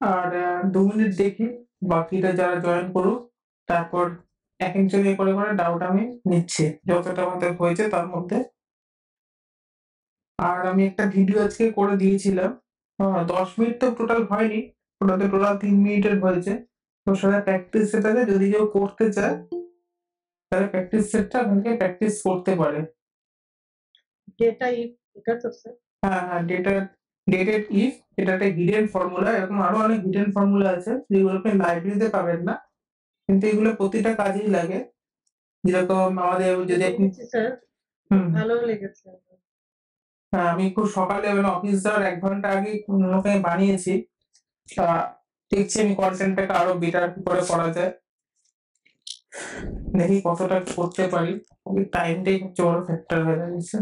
আর 2 minute দেখি, বাকিটা যারা জয়েন করুক, তারপর একেকজন করে ডাউট আমি নিচ্ছি যতটা আমাদের হয়েছে তার মধ্যে। আর আমি একটা ভিডিও আজকে করে দিয়েছিলাম, 10 মিনিট তো টোটাল হয়নি, ওটাতে টোটাল 3 মিনিটের হয়েছে। তো সেটা প্র্যাকটিস সেট আছে, যদি কেউ করতে চায় তাহলে প্র্যাকটিস সেটটা ওখান থেকে প্র্যাকটিস করতে পারে। ডেটা ইফ, এটা তো স্যার? হ্যাঁ, ডেটেড ইফ, এটা একটা হিডেন ফর্মুলা। এরকম আরো অনেক হিডেন ফর্মুলা আছে যেগুলো আপনি লাইব্রেরিতে পাবেন না, কিন্তু এগুলো প্রতিটা কাজেই লাগে। যেরকম আমাদের যদি আপনি দেখেছি স্যার, ভালো লেগেছে। হ্যাঁ, আমি খুব সকালে মানে অফিস যাওয়ার 1 ঘন্টা আগে ওকে বানিয়েছি। তা দেখছি আমি কনটেন্টটাকে আরো বেটার করে করা যায়। দেখি কতটা করতে পারি। ওই টাইমটাই সবচেয়ে বড় ফ্যাক্টর হয়ে দাঁড়িয়েছে।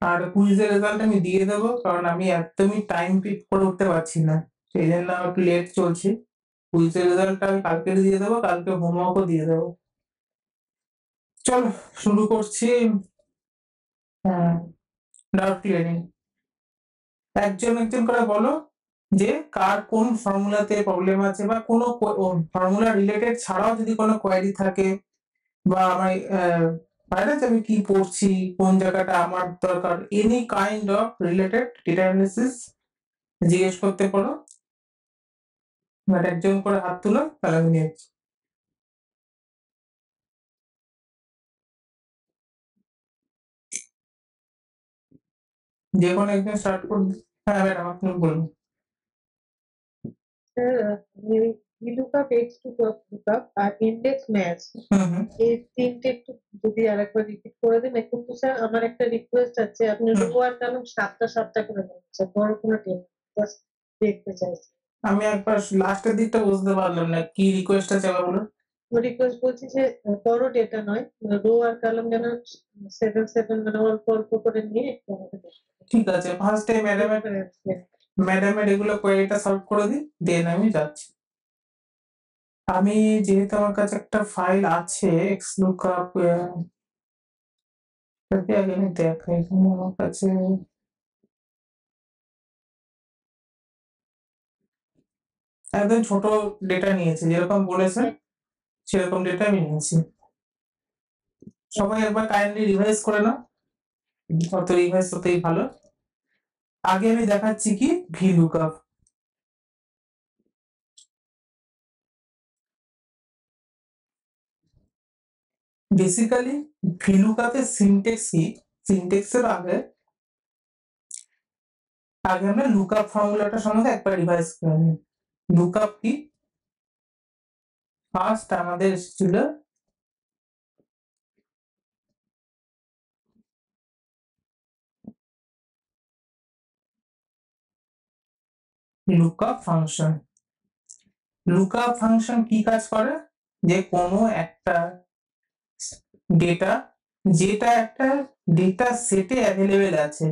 আর কুইজের রেজাল্ট আমি দিয়ে দেবো, কারণ আমি একদমই টাইম পিক করে উঠতে পারছি না। সেই জন্য আমার একটু লেট চলছে। কুইজের রেজাল্টটা আমি কালকে দিয়ে দেবো, কালকে হোমওয়ার্কও দিয়ে দেবো। চলো শুরু করছি। হ্যাঁ, ডাউট ক্লিয়ারিং। একজন করে বলো যে কার কোন ফর্মুলাতে প্রবলেম আছে, বা কোনো ফর্মুলা রিলেটেড ছাড়াও যদি কোনো কোয়েরি থাকে, বা আমার হয় না যে আমি কি পড়ছি, কোন জায়গাটা আমার দরকার, any kind of related data analysis জিজ্ঞেস করতে পারো। বাট একজন করে হাত তুলো, তাহলে আমি নিয়েছি। যে কোনো একজন স্টার্ট করুন। হ্যাঁ ম্যাডাম, আপনি বলুন। স্যার, VLOOKUP, XLOOKUP আর ইন্ডেক্স ম্যাচ, এই তিনটে একটু যদি আরেকবার রিপিট করে দেন। কিন্তু স্যার আমার একটা রিকোয়েস্ট আছে, আপনি রো আর কলাম 7টা করে বলছেন, বড় কোনো টেন জাস্ট দেখতে চাইছি। আমি একবার লাস্টের দিকটা বুঝতে পারলাম না, কি রিকোয়েস্ট আছে আবার বলুন। রিকোয়েস্ট বলছি যে বড় ডেটা নয়, রো আর কলাম যেন 7 মানে অল্প অল্প করে নিয়ে একটু আমাকে দেখতে হবে। ঠিক আছে, ফার্স্ট টাইম ম্যাডামের এগুলো কোয়েরিটা সলভ করে দিই, দেন আমি যাচ্ছি। আমি যেহেতু আমার কাছে একটা ফাইল আছে XLOOKUP, এটাকে আগে আমি দেখাই। এখানে আমার কাছে একদম ছোট ডেটা নিয়েছি, যেরকম বলেছেন সেরকম ডেটা আমি নিয়েছি। সবাই একবার কাইন্ডলি রিভাইজ করে নাও, যত রিভাইজ ততই ভালো। আগে আমি দেখাচ্ছি কি VLOOKUP। বেসিক্যালি VLOOKUP এর সিনট্যাক্স কি, সিনট্যাক্সের আগে আমরা লুকআপ ফর্মুলাটা সম্বন্ধে একবার রিভাইজ করে নিই। লুকআপ কি, ফার্স্ট আমাদের ছিল লুকআপ ফাংশন। লুকআপ ফাংশন কি কাজ করে, যে কোনো একটা ডেটা, যেটা একটা ডেটা সেটে অ্যাভেলেবেল আছে,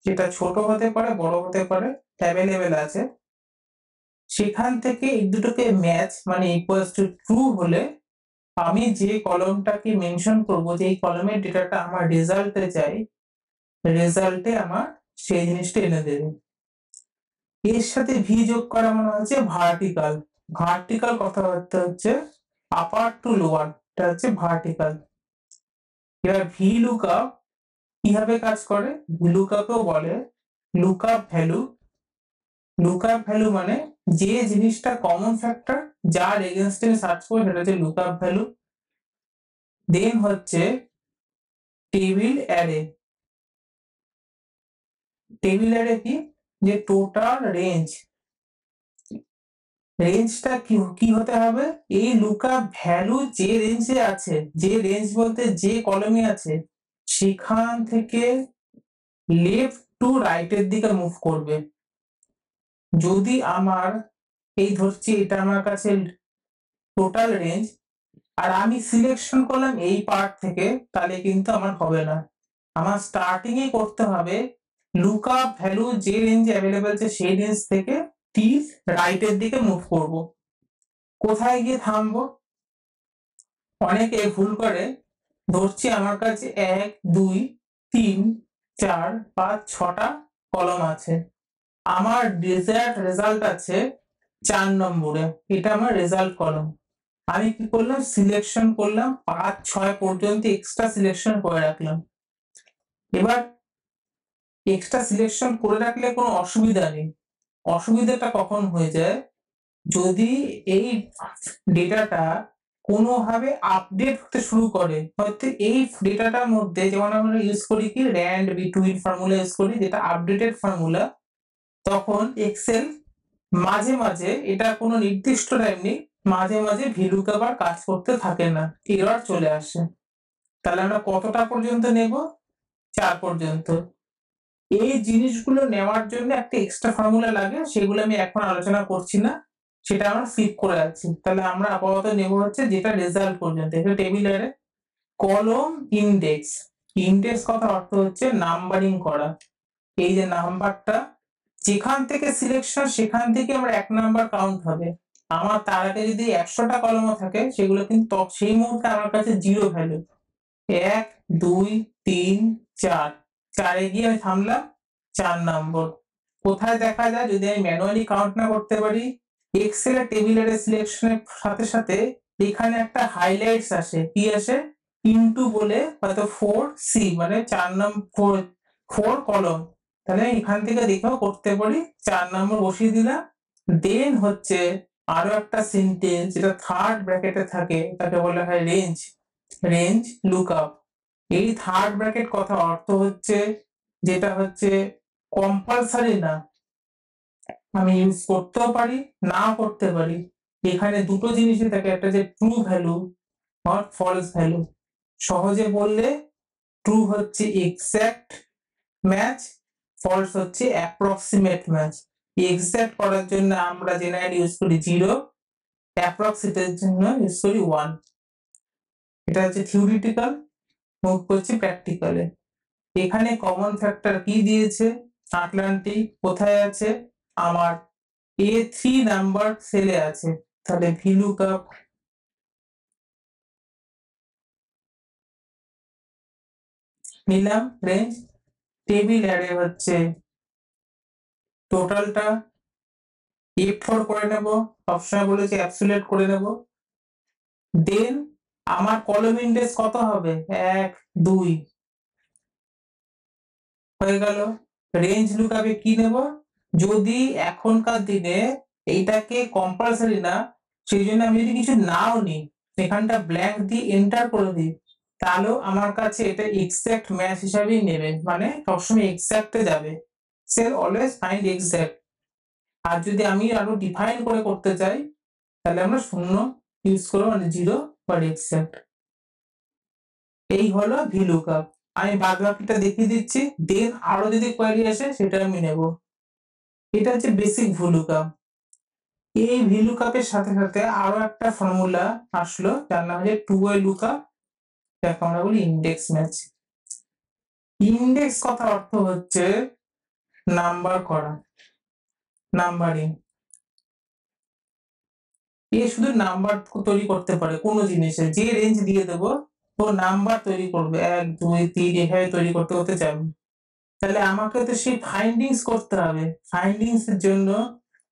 সেটা ছোট হতে পারে বড় হতে পারে, অ্যাভেলেবেল আছে, সেখান থেকে এই দুটোকে ম্যাচ মানে ইকুয়ালস টু ট্রু হলে আমি যে কলমটাকে মেনশন করব, যে এই কলমের ডেটাটা আমার রেজাল্টে চাই, রেজাল্টে আমার সেই জিনিসটা এনে দেবে। এর সাথে ভি যোগ করা মানে হচ্ছে ভার্টিক্যাল। ভার্টিক্যাল কথাবার্তা হচ্ছে আপার টু লোয়ার, এটা হচ্ছে ভার্টিক্যাল। এবার ভি লুকআপ কিভাবে কাজ করে, লুকআপও বলে লুকআপ ভ্যালু। লুকআপ ভ্যালু মানে যে জিনিসটা কমন ফ্যাক্টর, যার এগেইনস্টে আমি সার্চ করব, সেটা হচ্ছে লুকআপ ভ্যালু। দেন হচ্ছে টেবিল অ্যারে। টেবিল অ্যারে কি, যে টোটাল রেঞ্জ, রেঞ্জটা কি হতে হবে, এই লুকআপ ভ্যালু যে রেঞ্জে আছে, যে রেঞ্জ বলতে যে কলমে আছে, সেখান থেকে লেফট টু রাইট এর দিকে মুভ করবে। যদি আমার এই ধরছি এটা আমার কাছে টোটাল রেঞ্জ, আর আমি সিলেকশন করলাম এই পার্ট থেকে, তাহলে কিন্তু আমার হবে না। আমার স্টার্টিং এ করতে হবে লুকআপ ভ্যালু যে রেঞ্জে অ্যাভেলেবল আছে সেই রেঞ্জ থেকে ঠিক রাইট এর দিকে মুভ করব। কোথায় গিয়ে থামবো, অনেকে ভুল করে, ধরছি আমার কাছে 1 2 3 4 5 6টা কলম আছে, আমার ডিজায়ার্ড রেজাল্ট আছে 4 নম্বরে, এটা আমার রেজাল্ট কলম। আমি কি করলাম, সিলেকশন করলাম 5 6 পর্যন্ত এক্সট্রা সিলেকশন করে রাখলাম। এবার এক্সট্রা সিলেকশন করে রাখলে কোনো অসুবিধা নেই। অসুবিধাটা কখন হয়ে যায়, যদি এই ডেটাটা কোনোভাবে আপডেট হতে শুরু করে। হয়তো এই ডেটাটার মধ্যে যেমন আমরা ইউজ করি কি র্যান্ড বিটুইন ফর্মুলা ইউজ করি, যেটা আপডেটেড ফর্মুলা, তখন এক্সেল মাঝে মাঝে, এটা কোনো নির্দিষ্ট টাইম নেই, মাঝে মাঝে ভিলুকআপ আর কাজ করতে থাকে না, এরর চলে আসে। তাহলে আমরা কতটা পর্যন্ত নেব, 4 পর্যন্ত। এই জিনিসগুলো নেওয়ার জন্য একটা এক্সট্রা ফর্মুলা লাগে, সেগুলো আমি এখন আলোচনা করছি না, সেটা আমরা স্কিপ করে যাচ্ছি। তাহলে আমরা আপাতত নেব হচ্ছে যেটা রেজাল্ট পর্যন্ত। এটা টেবিলের কলম ইনডেক্স। ইনডেক্স কথার অর্থ হচ্ছে নাম্বারিং করা। এই যে নাম্বারটা যেখান থেকে সিলেকশন, সেখান থেকে আমার 1 নাম্বার কাউন্ট হবে। আমার তার আগে যদি 100টা কলমও থাকে, সেগুলো কিন্তু সেই মুহূর্তে আমার কাছে 0 ভ্যালু। 1 2 3 4, 4 গিয়ে আমি থামলাম, 4 নম্বর। কোথায় দেখা যায়, যদি আমি ম্যানুয়ালি কাউন্ট না করতে পারি, এক্সেল এর টেবিলের সিলেকশনের সাথে সাথে এখানে একটা হাইলাইটস আসে, কি আসে, ইনটু বলে, হয়তো 4C মানে 4 নম্বর 4 কলম। তাহলে এখান থেকে দেখেও করতে পারি, 4 নম্বর বসিয়ে দিলাম। দেন হচ্ছে আরো একটা সেন্টেন্স যেটা থার্ড ব্র্যাকেটে থাকে, তাকে বলা হয় রেঞ্জ। Range lookup. এই থার্ড ব্র্যাকেট কথা অর্থ হচ্ছে, যেটা হচ্ছে কম্পালসারি না, আমি ইউজ করতেও পারি, নাও করতে পারি। এখানে দুটো জিনিসই থাকে, একটা যে ট্রু ভ্যালু আর ফলস ভ্যালু। সহজে বললে ট্রু হচ্ছে এক্সাক্ট ম্যাচ, ফলস হচ্ছে অ্যাপ্রক্সিমেট ম্যাচ। এক্সাক্ট করার জন্য আমরা জেনারেলি ইউজ করি 0, অ্যাপ্রক্সিমেটের জন্য ইউজ করি 1। এটা হচ্ছে থিওরিটিক্যাল, মুভ করছি প্র্যাকটিক্যালে। এখানে কমন ফ্যাক্টর কি দিয়েছে, আটলান্টিক কোথায় আছে, আমার A3 নাম্বার সেলে আছে। তাহলে ভিলুকআপ নিলাম, রেঞ্জ টেবিল অ্যারে হচ্ছে টোটালটা F4 করে নেব, সবসময় বলেছি অ্যাবসলিউট করে নেব। দেন আমার কলম ইনডেক্স কত হবে, 1 2 হয়ে গেল। রেঞ্জ লুকআপে কি নেব, যদি এখনকার দিনে এইটাকে কম্পালসারি না, সেই জন্য আমি যদি কিছু নাও নিই, এখানটা ব্ল্যাঙ্ক দিয়ে এন্টার করে দিই, তাহলেও আমার কাছে এটা এক্সাক্ট ম্যাচ হিসাবেই নেবে, মানে সবসময় এক্সাক্টে যাবে। Cell always find exact. আর যদি আমি আরো ডিফাইন করে করতে চাই, তাহলে আমরা শূন্য ইউজ করব, মানে 0 বা এক্সাক্ট। এই হলো ভিলুকআপ। আমি বাদবাকিটা দেখিয়ে দিচ্ছি, দেন আরো যদি কোয়েরি আসে সেটা আমি নেব। এটা হচ্ছে বেসিক ভিলুকআপ। এই ভিলুকআপের সাথে সাথে আরো একটা ফর্মুলা আসলো, যার নাম হচ্ছে টু ওয়ে লুকআপ, যাকে আমরা বলি ইনডেক্স ম্যাচ। ইনডেক্স কথা অর্থ হচ্ছে নাম্বার করা, নাম্বারিং। এ শুধু নাম্বার তৈরি করতে পারে কোনো জিনিসে, যে রেঞ্জ দিয়ে দেবো তো নাম্বার তৈরি করবে, 1 2 3 এভাবে তৈরি করতে করতে যাবে। তাহলে আমাকে তো সেই ফাইন্ডিংস করতে হবে। ফাইন্ডিংস এর জন্য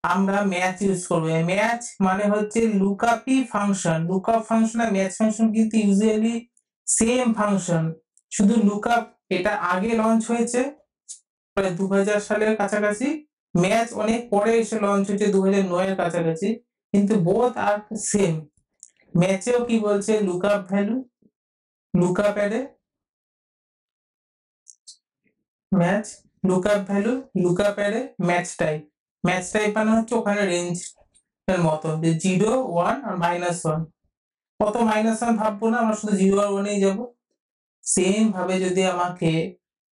আমরা ম্যাচ ইউজ করব। ম্যাচ মানে হচ্ছে লুকআপই ফাংশন। লুকআপ ফাংশন আর ম্যাচ ফাংশন কিন্তু ইউজুয়ালি সেম ফাংশন, শুধু লুকআপ এটা আগে লঞ্চ হয়েছে প্রায় 2000 সালের কাছাকাছি, ম্যাচ অনেক পরে এসে লঞ্চ হয়েছে 2009 এর কাছাকাছি, কিন্তু বোথ আর সেম। ম্যাচেও কি বলছে, lookup value, lookup array, match lookup value, lookup array, match type. Match type মানে হচ্ছে ওখানে রেঞ্জ এর মতো, যে 0 1 আর -1। কত -1 ভাববো না, আমরা শুধু 0 আর 1 এই যাব। সেম ভাবে যদি আমাকে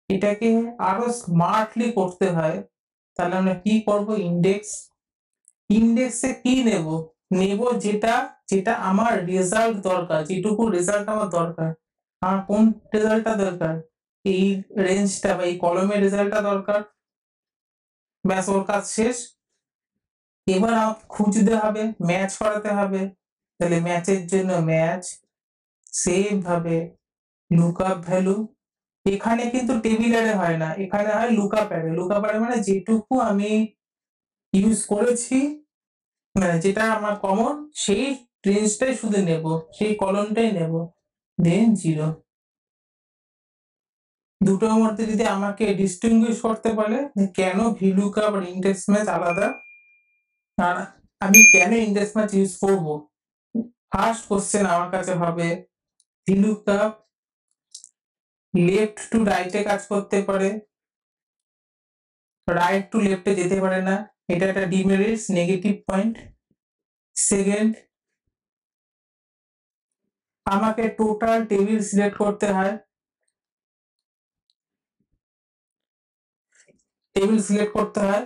এটাকে আরো স্মার্টলি করতে হয়, তাহলে আমরা কি করব, ইনডেক্স। ইনডেক্সে কি নেব, নেব যেটা যেটা আমার রেজাল্ট দরকার, যেটুকু রেজাল্ট আমার দরকার। আমার কোন রেজাল্টটা দরকার, এই রেঞ্জটা বা এই কলমের রেজাল্টটা দরকার। ব্যাস, ওর কাজ শেষ। এবার আমাকে খুঁজতে হবে, ম্যাচ করাতে হবে। তাহলে ম্যাচের জন্য ম্যাচ, সেম ভাবে লুকআপ ভ্যালু, এখানে কিন্তু টেবিল অ্যারে হয় না, এখানে হয় লুকআপ অ্যারে। লুকআপ অ্যারে মানে যেটুকু আমি ইউজ করেছি, মানে যেটা আমার কমন, সেই রেঞ্জটাই শুধু নেব, সেই কলমটাই নেব, দেন 0। দুটোর মধ্যে যদি আমাকে ডিস্টিংগুইশ করতে বলে যে কেন ভিলুকআপ আর ইনডেক্স ম্যাচ আলাদা, আর আমি কেন ইনডেক্স ম্যাচ ইউজ করব, ফার্স্ট কোশ্চেন আমার কাছে হবে ভিলুকআপ লেফট টু রাইটে কাজ করতে পারে, রাইট টু লেফটে যেতে পারে না, এটা একটা ডিমেরিটস, নেগেটিভ পয়েন্ট। সেকেন্ড, আমাকে টোটাল টেবিল সিলেক্ট করতে হয়, টেবিল সিলেক্ট করতে হয়,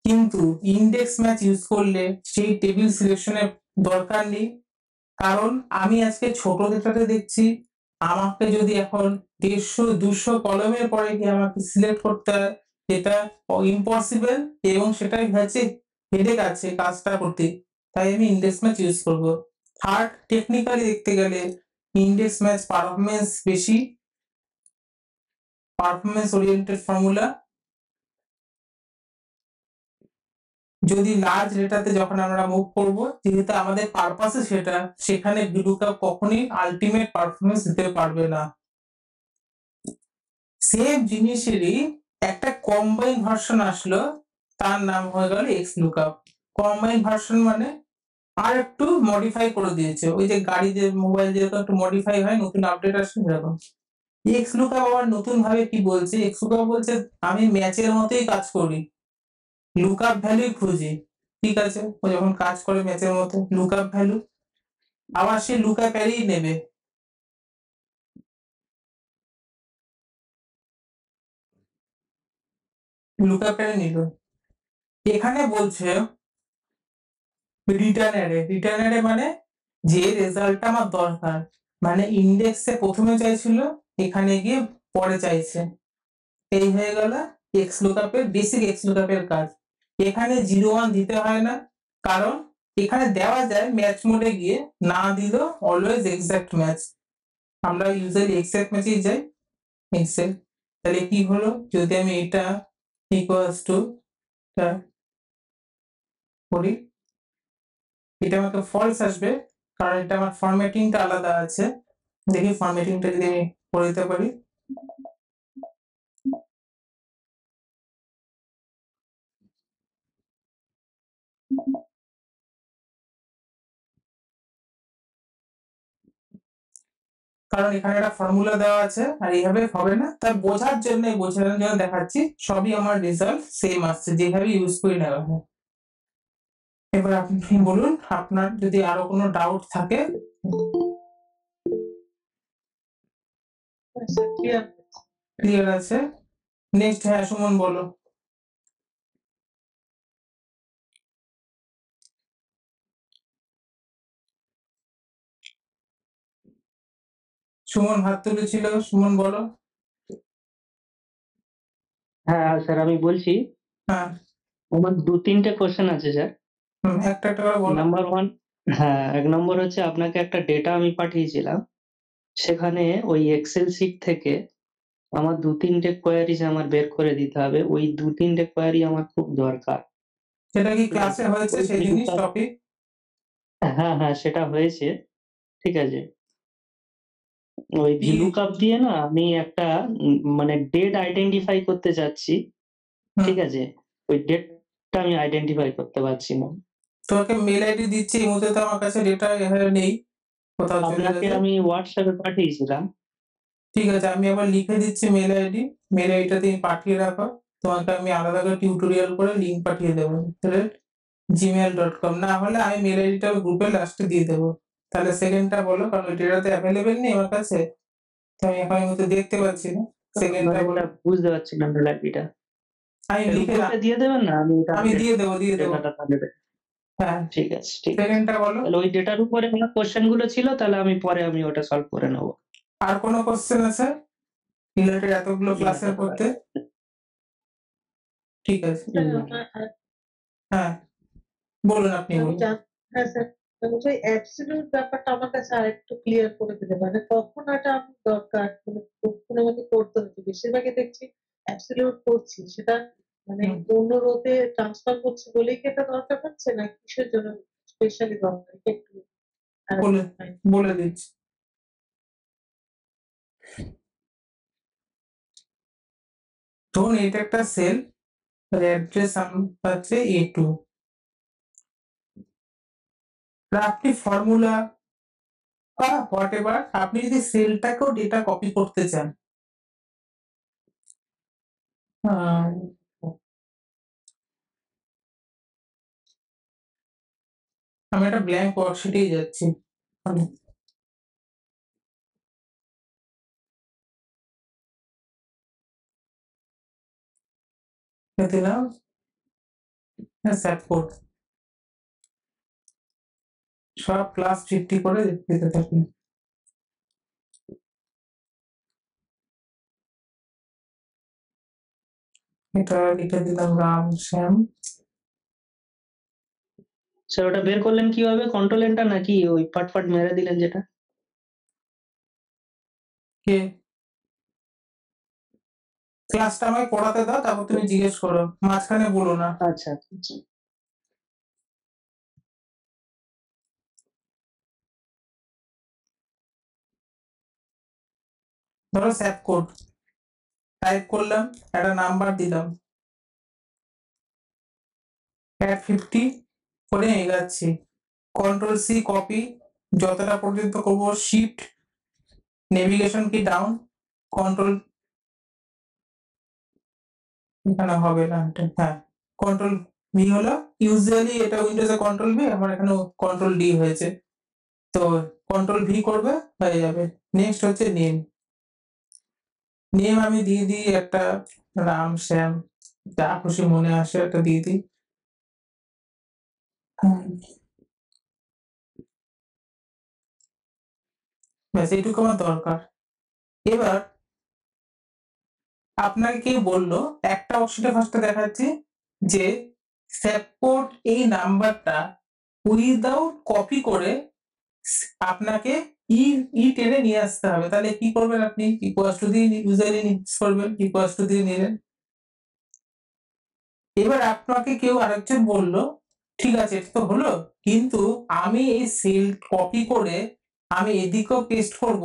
কিন্তু ইনডেক্স ম্যাচ ইউজ করলে সেই টেবিল সিলেকশনের দরকার নেই, কারণ আমি আজকে ছোট ডেটাতে দেখছি, আমাকে যদি এখন 150-200 কলমের পরে গিয়ে আমাকে সিলেক্ট করতে হয়, এটা ইম্পসিবল, এবং সেটাই হচ্ছে হেডেক আছে কাজটা করতে, তাই আমি ইনডেক্স ম্যাচ ইউজ করব। থার্ড, টেকনিক্যালি দেখতে গেলে ইনডেক্স ম্যাচ পারফরমেন্স বেশি, পারফরমেন্স ওরিয়েন্টেড ফর্মুলা। যদি লার্জ ডেটাতে যখন আমরা মুভ করব, যেহেতু আমাদের পারপাসে সেটা, সেখানে ভিলুকআপ কখনোই আলটিমেট পারফরমেন্স দিতে পারবে না। সেম জিনিসেরই একটা কম্বাইন ভার্সন আসলো, তার নাম হয়ে গেল এক্স লুকআপ। কম্বাইন ভার্সন মানে আর একটু মডিফাই করে দিয়েছে, ওই যে গাড়িতে মোবাইল যেরকম একটু মডিফাই হয়, নতুন আপডেট আসে সেরকম। এক্স লুকআপ আবার নতুন ভাবে কি বলছে, এক্স লুকআপ বলছে আমি ম্যাচের মতোই কাজ করি, লুকআপ ভ্যালু খুঁজি। ঠিক আছে, ও যখন কাজ করে ম্যাচের মতো লুকআপ ভ্যালু, আবার সে লুকআপ অ্যারেই নেবে। লুকআপ অ্যারে নিল, এখানে বলছে রিটার্ন অ্যারে। রিটার্ন অ্যারে মানে যে রেজাল্টটা আমার দরকার, মানে ইনডেক্সে প্রথমে চাইছিল, এখানে গিয়ে পরে চাইছে, এই হয়ে গেল এক্স লুকআপের বেসিক এক্স লুকআপের কাজ। এখানে 0-1 দিতে হয় না, কারণ এখানে দেওয়া যায় ম্যাচ মোডে গিয়ে, না দিলেও অলওয়েজ এক্সাক্ট ম্যাচ, আমরা ইউজুয়ালি এক্সাক্ট ম্যাচেই যাই এক্সেল। তাহলে কি হলো, যদি আমি এটা ইকুয়ালস টু করি, এটা আমাকে ফলস আসবে, কারণ এটা আমার ফরম্যাটিংটা আলাদা আছে। দেখি ফরম্যাটিংটা যদি আমি করে দিতে পারি, কারণ এখানে একটা ফর্মুলা দেওয়া আছে, আর এইভাবে হবে না, তাই বোঝার জন্য দেখাচ্ছি, সবই আমার রেজাল্ট সেম আসছে যেভাবে ইউজ করি না কেন। এবার আপনি বলুন, আপনার যদি আরো কোনো ডাউট থাকে। ক্লিয়ার আছে? নেক্সট, হ্যাঁ সুমন বলো। সুমন হাত তুলেছিল, সুমন বলো। হ্যাঁ স্যার, আমি বলছি। হ্যাঁ, আমার 2-3টে কোশ্চেন আছে স্যার। একটা একটা করে বলো। নাম্বার 1, হ্যাঁ, 1 নম্বর হচ্ছে আপনাকে একটা ডেটা আমি পাঠিয়েছিলাম, সেখানে ওই এক্সেল শিট থেকে আমার 2-3টে কোয়ারিজ আমার বের করে দিতে হবে, ওই 2-3টে কোয়ারি আমার খুব দরকার। সেটা কি ক্লাসে হয়েছে সেই জিনিস টপিক? হ্যাঁ হ্যাঁ, সেটা হয়েছে, ঠিক আছে। ওই ভিলুকআপ দিয়ে না আমি একটা মানে ডেট আইডেন্টিফাই করতে চাচ্ছি, ঠিক আছে, ওই ডেটটা আমি আইডেন্টিফাই করতে পারছি না। তোমাকে মেল আইডি দিচ্ছি, এই মুহূর্তে তো আমার কাছে ডেটা এখানে নেই, কোথাও চলে আপনাকে গেছে। আমি হোয়াটসঅ্যাপে পাঠিয়েছিলাম। ঠিক আছে, আমি আবার লিখে দিচ্ছি মেল আইডি, মেল আইডিটা তুমি পাঠিয়ে রাখো, তোমাকে আমি আলাদা করে টিউটোরিয়াল করে লিংক পাঠিয়ে দেবো, gmail.com। না হলে আমি মেল আইডিটা গ্রুপে লাস্টে দিয়ে দেবো। তাহলে সেকেন্ডটা বলো, কারণ ওই ডেটাতে অ্যাভেলেবেল নেই আমার কাছে, তো আমি এখন এই মুহূর্তে দেখতে পাচ্ছি না। সেকেন্ডটা বলো। বুঝতে পারছি না লাইব্রেরিটা আমি লিখে দিয়ে দেবেন না, আমি দিয়ে দেবো ডেটাটা তাহলে হ্যাঁ, ঠিক আছে, ঠিক আছে। সেকেন্ডটা বলো। তাহলে ওই ডেটার উপরে আমার কোশ্চেন গুলো ছিল, তাহলে আমি পরে ওটা সলভ করে নেবো। আর কোনো কোশ্চেন আছে রিলেটেড এতগুলো ক্লাসের করতে? ঠিক আছে, হ্যাঁ বলুন, আপনি বলুন। হ্যাঁ স্যার, ওই অ্যাবসলিউট ব্যাপারটা আমার কাছে আরেকটু ক্লিয়ার করে দিলে, মানে কখন এটা আমার দরকার, মানে কোনো মতে করতে হচ্ছে। বেশিরভাগই দেখছি অ্যাবসলিউট করছি, সেটা মানে অন্য রোতে ট্রান্সফার করছি বলেই কি এটা দরকার হচ্ছে, না কিসের জন্য স্পেশালি দরকার, এটা একটু বলে বলে দিচ্ছি। ধরুন এটা একটা সেল, অ্যাড্রেস আছে A2, আপনি ফর্মুলা বা হোয়াট এভার, আপনি যদি সেলটাকেও ডেটা কপি করতে চান, আমি একটা ব্ল্যাঙ্ক ওয়ার্কশিটেই যাচ্ছি। দিলাম সাপোর্ট, সব ক্লাস 50 করে দিতে থাকি। এটা লিখে দিলাম রাম শ্যাম। স্যার ওটা বের করলেন কিভাবে, কন্ট্রোল এন্টার নাকি ওই ফাট মেরে দিলেন যেটা? কে ক্লাসটা আমায় পড়াতে দাও, তারপর তুমি জিজ্ঞেস করো, মাঝখানে বলো না। আচ্ছা আচ্ছা। ধরো স্যাপ কোড টাইপ করলাম, একটা নাম্বার দিলাম, অ্যাড 50 করে এগাচ্ছি, কন্ট্রোল সি কপি, যতটা পর্যন্ত করবো শিফট নেভিগেশন কি ডাউন, কন্ট্রোল, এখানে হবে না, হ্যাঁ কন্ট্রোল ভি হলো, ইউজুয়ালি এটা উইন্ডোজে কন্ট্রোল ভি, আমার এখানে কন্ট্রোল ডি হয়েছে, তো কন্ট্রোল ভি করবে, হয়ে যাবে। নেক্সট হচ্ছে নেম, নেম আমি দিয়ে দিই একটা রাম শ্যাম, যা খুশি মনে আসে একটা দিয়ে দিই। ব্যাস এইটুকু আমার দরকার। এবার আপনাকে কে বললো, একটা ওয়ার্কশিটে ফার্স্টে দেখাচ্ছি যে সাপোর্ট এই নাম্বারটা উইদাউট কপি করে আপনাকে ই টেনে নিয়ে আসতে হবে। তাহলে কি করবেন, আপনি ইকুয়ালস টু দিয়ে ইউজারলি করবেন, ইকুয়ালস টু দিয়ে নিলেন। এবার আপনাকে কেউ আরেকজন বললো, ঠিক আছে এটা তো হলো, কিন্তু আমি এই সেল কপি করে আমি এদিকেও পেস্ট করব,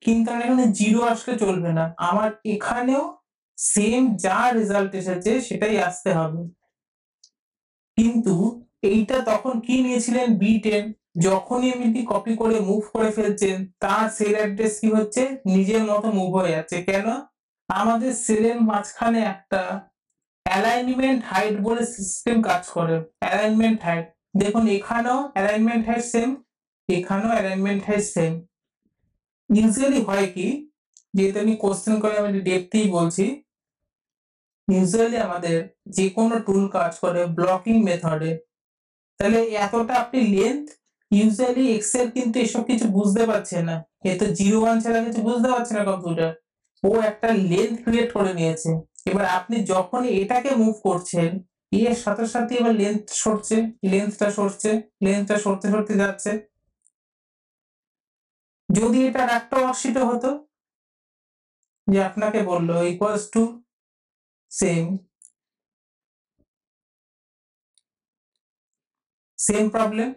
কিন্তু আমার এখানে জিরো আসলে চলবে না, আমার এখানেও সেম যা রেজাল্ট এসেছে সেটাই আসতে হবে। কিন্তু এইটা তখন কি নিয়েছিলেন B10, যখনই এমনি কপি করে মুভ করে ফেলছেন তার সেল অ্যাড্রেস কি হচ্ছে, নিজের মতো মুভ হয়ে যাচ্ছে। কেন, আমাদের সেলের মাঝখানে একটা অ্যালাইনমেন্ট হাইট বলে সিস্টেম কাজ করে। অ্যালাইনমেন্ট হাইট, দেখুন এখানেও অ্যালাইনমেন্ট হাইট সেম, এখানেও অ্যালাইনমেন্ট হাইট সেম। ইউজুয়ালি হয় কি, যেহেতু আমি কোশ্চেন করে আমি ডেপথেই বলছি, ইউজুয়ালি আমাদের যে কোনো টুল কাজ করে ব্লকিং মেথডে, তাহলে এতটা আপনি লেন্থ, ইউজুয়ালি এক্সেল কিন্তু এসব কিছু বুঝতে পারছে না, এ তো 0-1 ছাড়া কিছু বুঝতে পারছে না কম্পিউটার, ও একটা লেন্থ ক্রিয়েট করে নিয়েছে। এবার আপনি যখন এটাকে মুভ করছেন, এর সাথে সাথে এবার লেন্থ সরছে, লেন্থটা সরছে, লেন্থটা সরতে সরতে যাচ্ছে। যদি এটা একটা ওয়ার্কশিটে হতো, যে আপনাকে বললো ইকুয়ালস টু সেম প্রবলেম,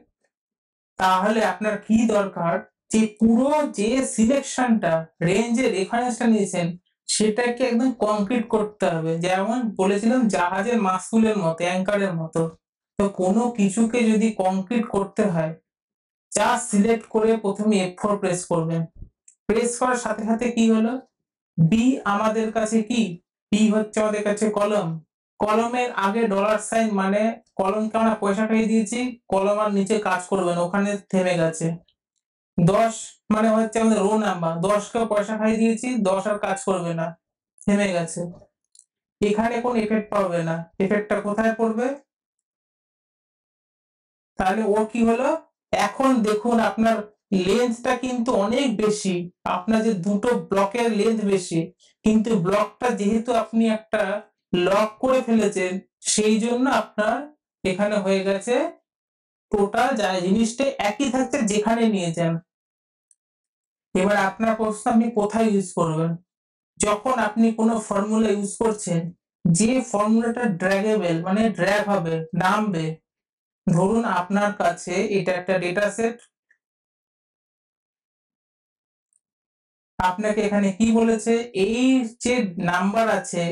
তাহলে আপনার কি দরকার, যে পুরো যে সিলেকশনটা রেঞ্জের রেফারেন্সটা নিয়েছেন সেটাকে একদম কংক্রিট করতে হবে, যেমন বলেছিলাম জাহাজের মাস্তুলের মতো, অ্যাঙ্কারের মতো। তো কোনো কিছুকে যদি কংক্রিট করতে হয়, যা সিলেক্ট করে প্রথমে F4 প্রেস করবেন, প্রেস করার সাথে সাথে কি হলো, বি আমাদের কাছে কি, বি হচ্ছে আমাদের কাছে কলম, কলমের আগে ডলার সাইন, মানে কলমকে আমরা পয়সা খাইয়ে দিয়েছি, কলম আর নিচে কাজ করবে না, ওখানে থেমে গেছে। 10 মানে হচ্ছে আমাদের রো নাম্বার, 10 কে পয়সা খাইয়ে দিয়েছি, 10 আর কাজ করবে না, থেমে গেছে। এখানে কোন এফেক্ট পাবে না, এফেক্টটা কোথায় পড়বে, তাহলে ও কি হলো, এখন দেখুন আপনার লেন্থটা কিন্তু অনেক বেশি, আপনার যে দুটো ব্লকের লেন্থ বেশি, কিন্তু ব্লকটা যেহেতু আপনি একটা লক করে ফেলেছেন, সেই জন্য আপনার এখানে হয়ে গেছে টোটাল জিনিসটা একই থাকছে যেখানে নিয়ে যান। এবার আপনার প্রশ্ন, আপনি কোথায় ইউজ করবেন? যখন আপনি কোনো ফর্মুলা ইউজ করছেন, যে ফর্মুলাটা ড্র্যাগেবল মানে ড্র্যাগ হবে, নামবে। ধরুন আপনার কাছে এটা একটা ডেটা সেট, আপনাকে এখানে কি বলেছে, এই যে নাম্বার আছে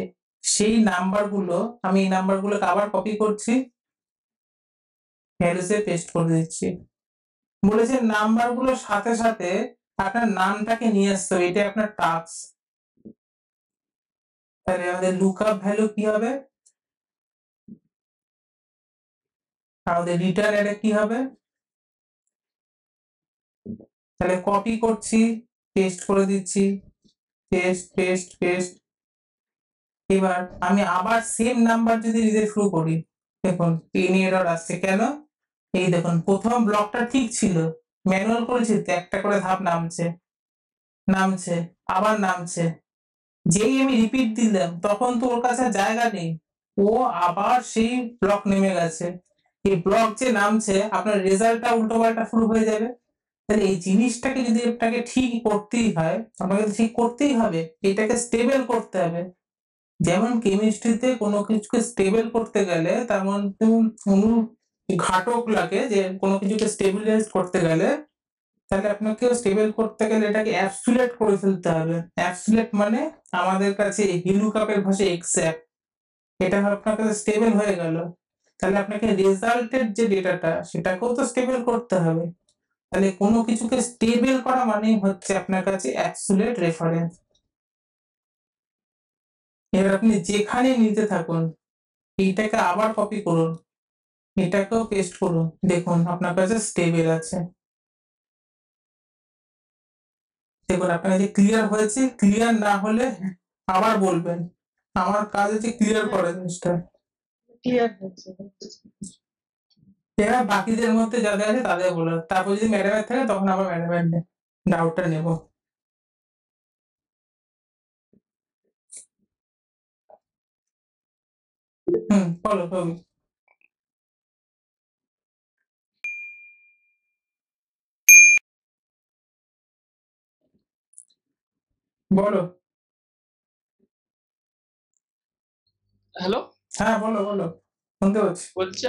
সেই নাম্বারগুলো, আমি এই নাম্বারগুলোকে আবার কপি করছি, ভ্যালুসে পেস্ট করে দিচ্ছি। বলেছে নাম্বারগুলোর সাথে সাথে আপনার নামটাকে নিয়ে আসতে হবে, এটা আপনার টাস্ক। তাহলে আমাদের লুকআপ ভ্যালু কি হবে, আমাদের রিটার্ন অ্যারে কি হবে, তাহলে কপি করছি, পেস্ট করে দিচ্ছি, পেস্ট পেস্ট পেস্ট। এবার আমি আবার সেম নাম্বার যদি দিতে শুরু করি, দেখুন তিন এরর আসছে কেন? এই দেখুন প্রথম ব্লকটা ঠিক ছিল, ম্যানুয়াল করেছি তো, একটা করে ধাপ নামছে নামছে আবার নামছে, যেই আমি রিপিট দিলাম তখন তো ওর কাছে জায়গা নেই, ও আবার সেই ব্লক নেমে গেছে। এই ব্লক যে নামছে আপনার রেজাল্টটা উল্টো পাল্টা শুরু হয়ে যাবে। তাহলে এই জিনিসটাকে যদি আপনাকে ঠিক করতেই হয়, আপনাকে ঠিক করতেই হবে, এটাকে স্টেবল করতে হবে। যেমন কেমিস্ট্রিতে কোনো কিছুকে স্টেবল করতে গেলে তেমন অনু ঘাতক লাগে, যে কোনো কিছুকে স্টেবিলাইজ করতে গেলে, তাহলে আপনাকে স্টেবল করতে গেলে এটাকে অ্যাবসুলেট করে ফেলতে হবে। অ্যাবসুলেট মানে আমাদের কাছে হিলুকাপের ভাষায় এক্সাক্ট, এটা আপনার কাছে স্টেবল হয়ে গেল, তাহলে আপনাকে রেজাল্টের যে ডেটাটা সেটাকেও তো স্টেবল করতে হবে। তাহলে কোনো কিছুকে স্টেবল করা মানেই হচ্ছে আপনার কাছে অ্যাবসুলেট রেফারেন্স। এবার আপনি যেখানে নিতে থাকুন, এইটাকে আবার কপি করুন, এটাকেও পেস্ট করুন, দেখুন আপনার কাছে স্টেবল আছে। দেখুন আপনার কাছে ক্লিয়ার হয়েছে, ক্লিয়ার না হলে আবার বলবেন, আমার কাজ হচ্ছে ক্লিয়ার করা জিনিসটা। ক্লিয়ার হচ্ছে। এবার বাকিদের মধ্যে যাদের আছে তাদের বলো, তারপর যদি ম্যাডামের থাকে তখন আবার ম্যাডামের ডাউটটা নেব। বলো তুমি। বলো। হ্যালো, হ্যাঁ বলো বলো, শুনতে পাচ্ছি। বলছি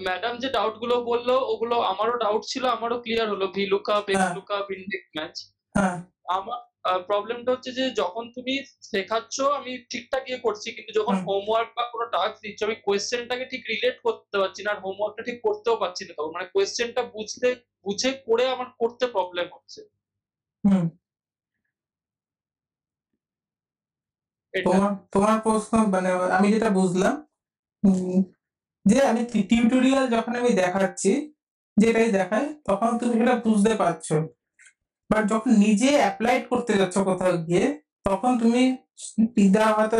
ম্যাডাম যে ডাউট গুলো বললো ওগুলো আমারও ডাউট ছিল, আমারও ক্লিয়ার হলো। ভি লুকআপ, এক্স হ্যাঁ লুকআপ, ইনডেক্স ম্যাচ। হ্যাঁ আমার প্রবলেমটা হচ্ছে যে যখন তুমি শেখাচ্ছ আমি ঠিকঠাক ইয়ে করছি, কিন্তু যখন হুম। হোমওয়ার্ক বা কোনো টাস্ক দিচ্ছ আমি কোয়েশ্চেনটাকে ঠিক রিলেট করতে পারছি না, আর হোমওয়ার্কটা ঠিক করতেও পারছি না। তখন মানে কোয়েশ্চেনটা বুঝে করে আমার করতে প্রবলেম হচ্ছে হুম এটা। তোমার তোমার প্রশ্ন মানে আমি যেটা বুঝলাম, উম, যে আমি টিউটোরিয়াল যখন আমি দেখাচ্ছি, যেটাই দেখাই তখন তুমি সেটা বুঝতে পারছো, বাট যখন নিজে অ্যাপ্লাইড করতে যাচ্ছ কোথাও গিয়ে, তখন তুমি পিদা হয়তো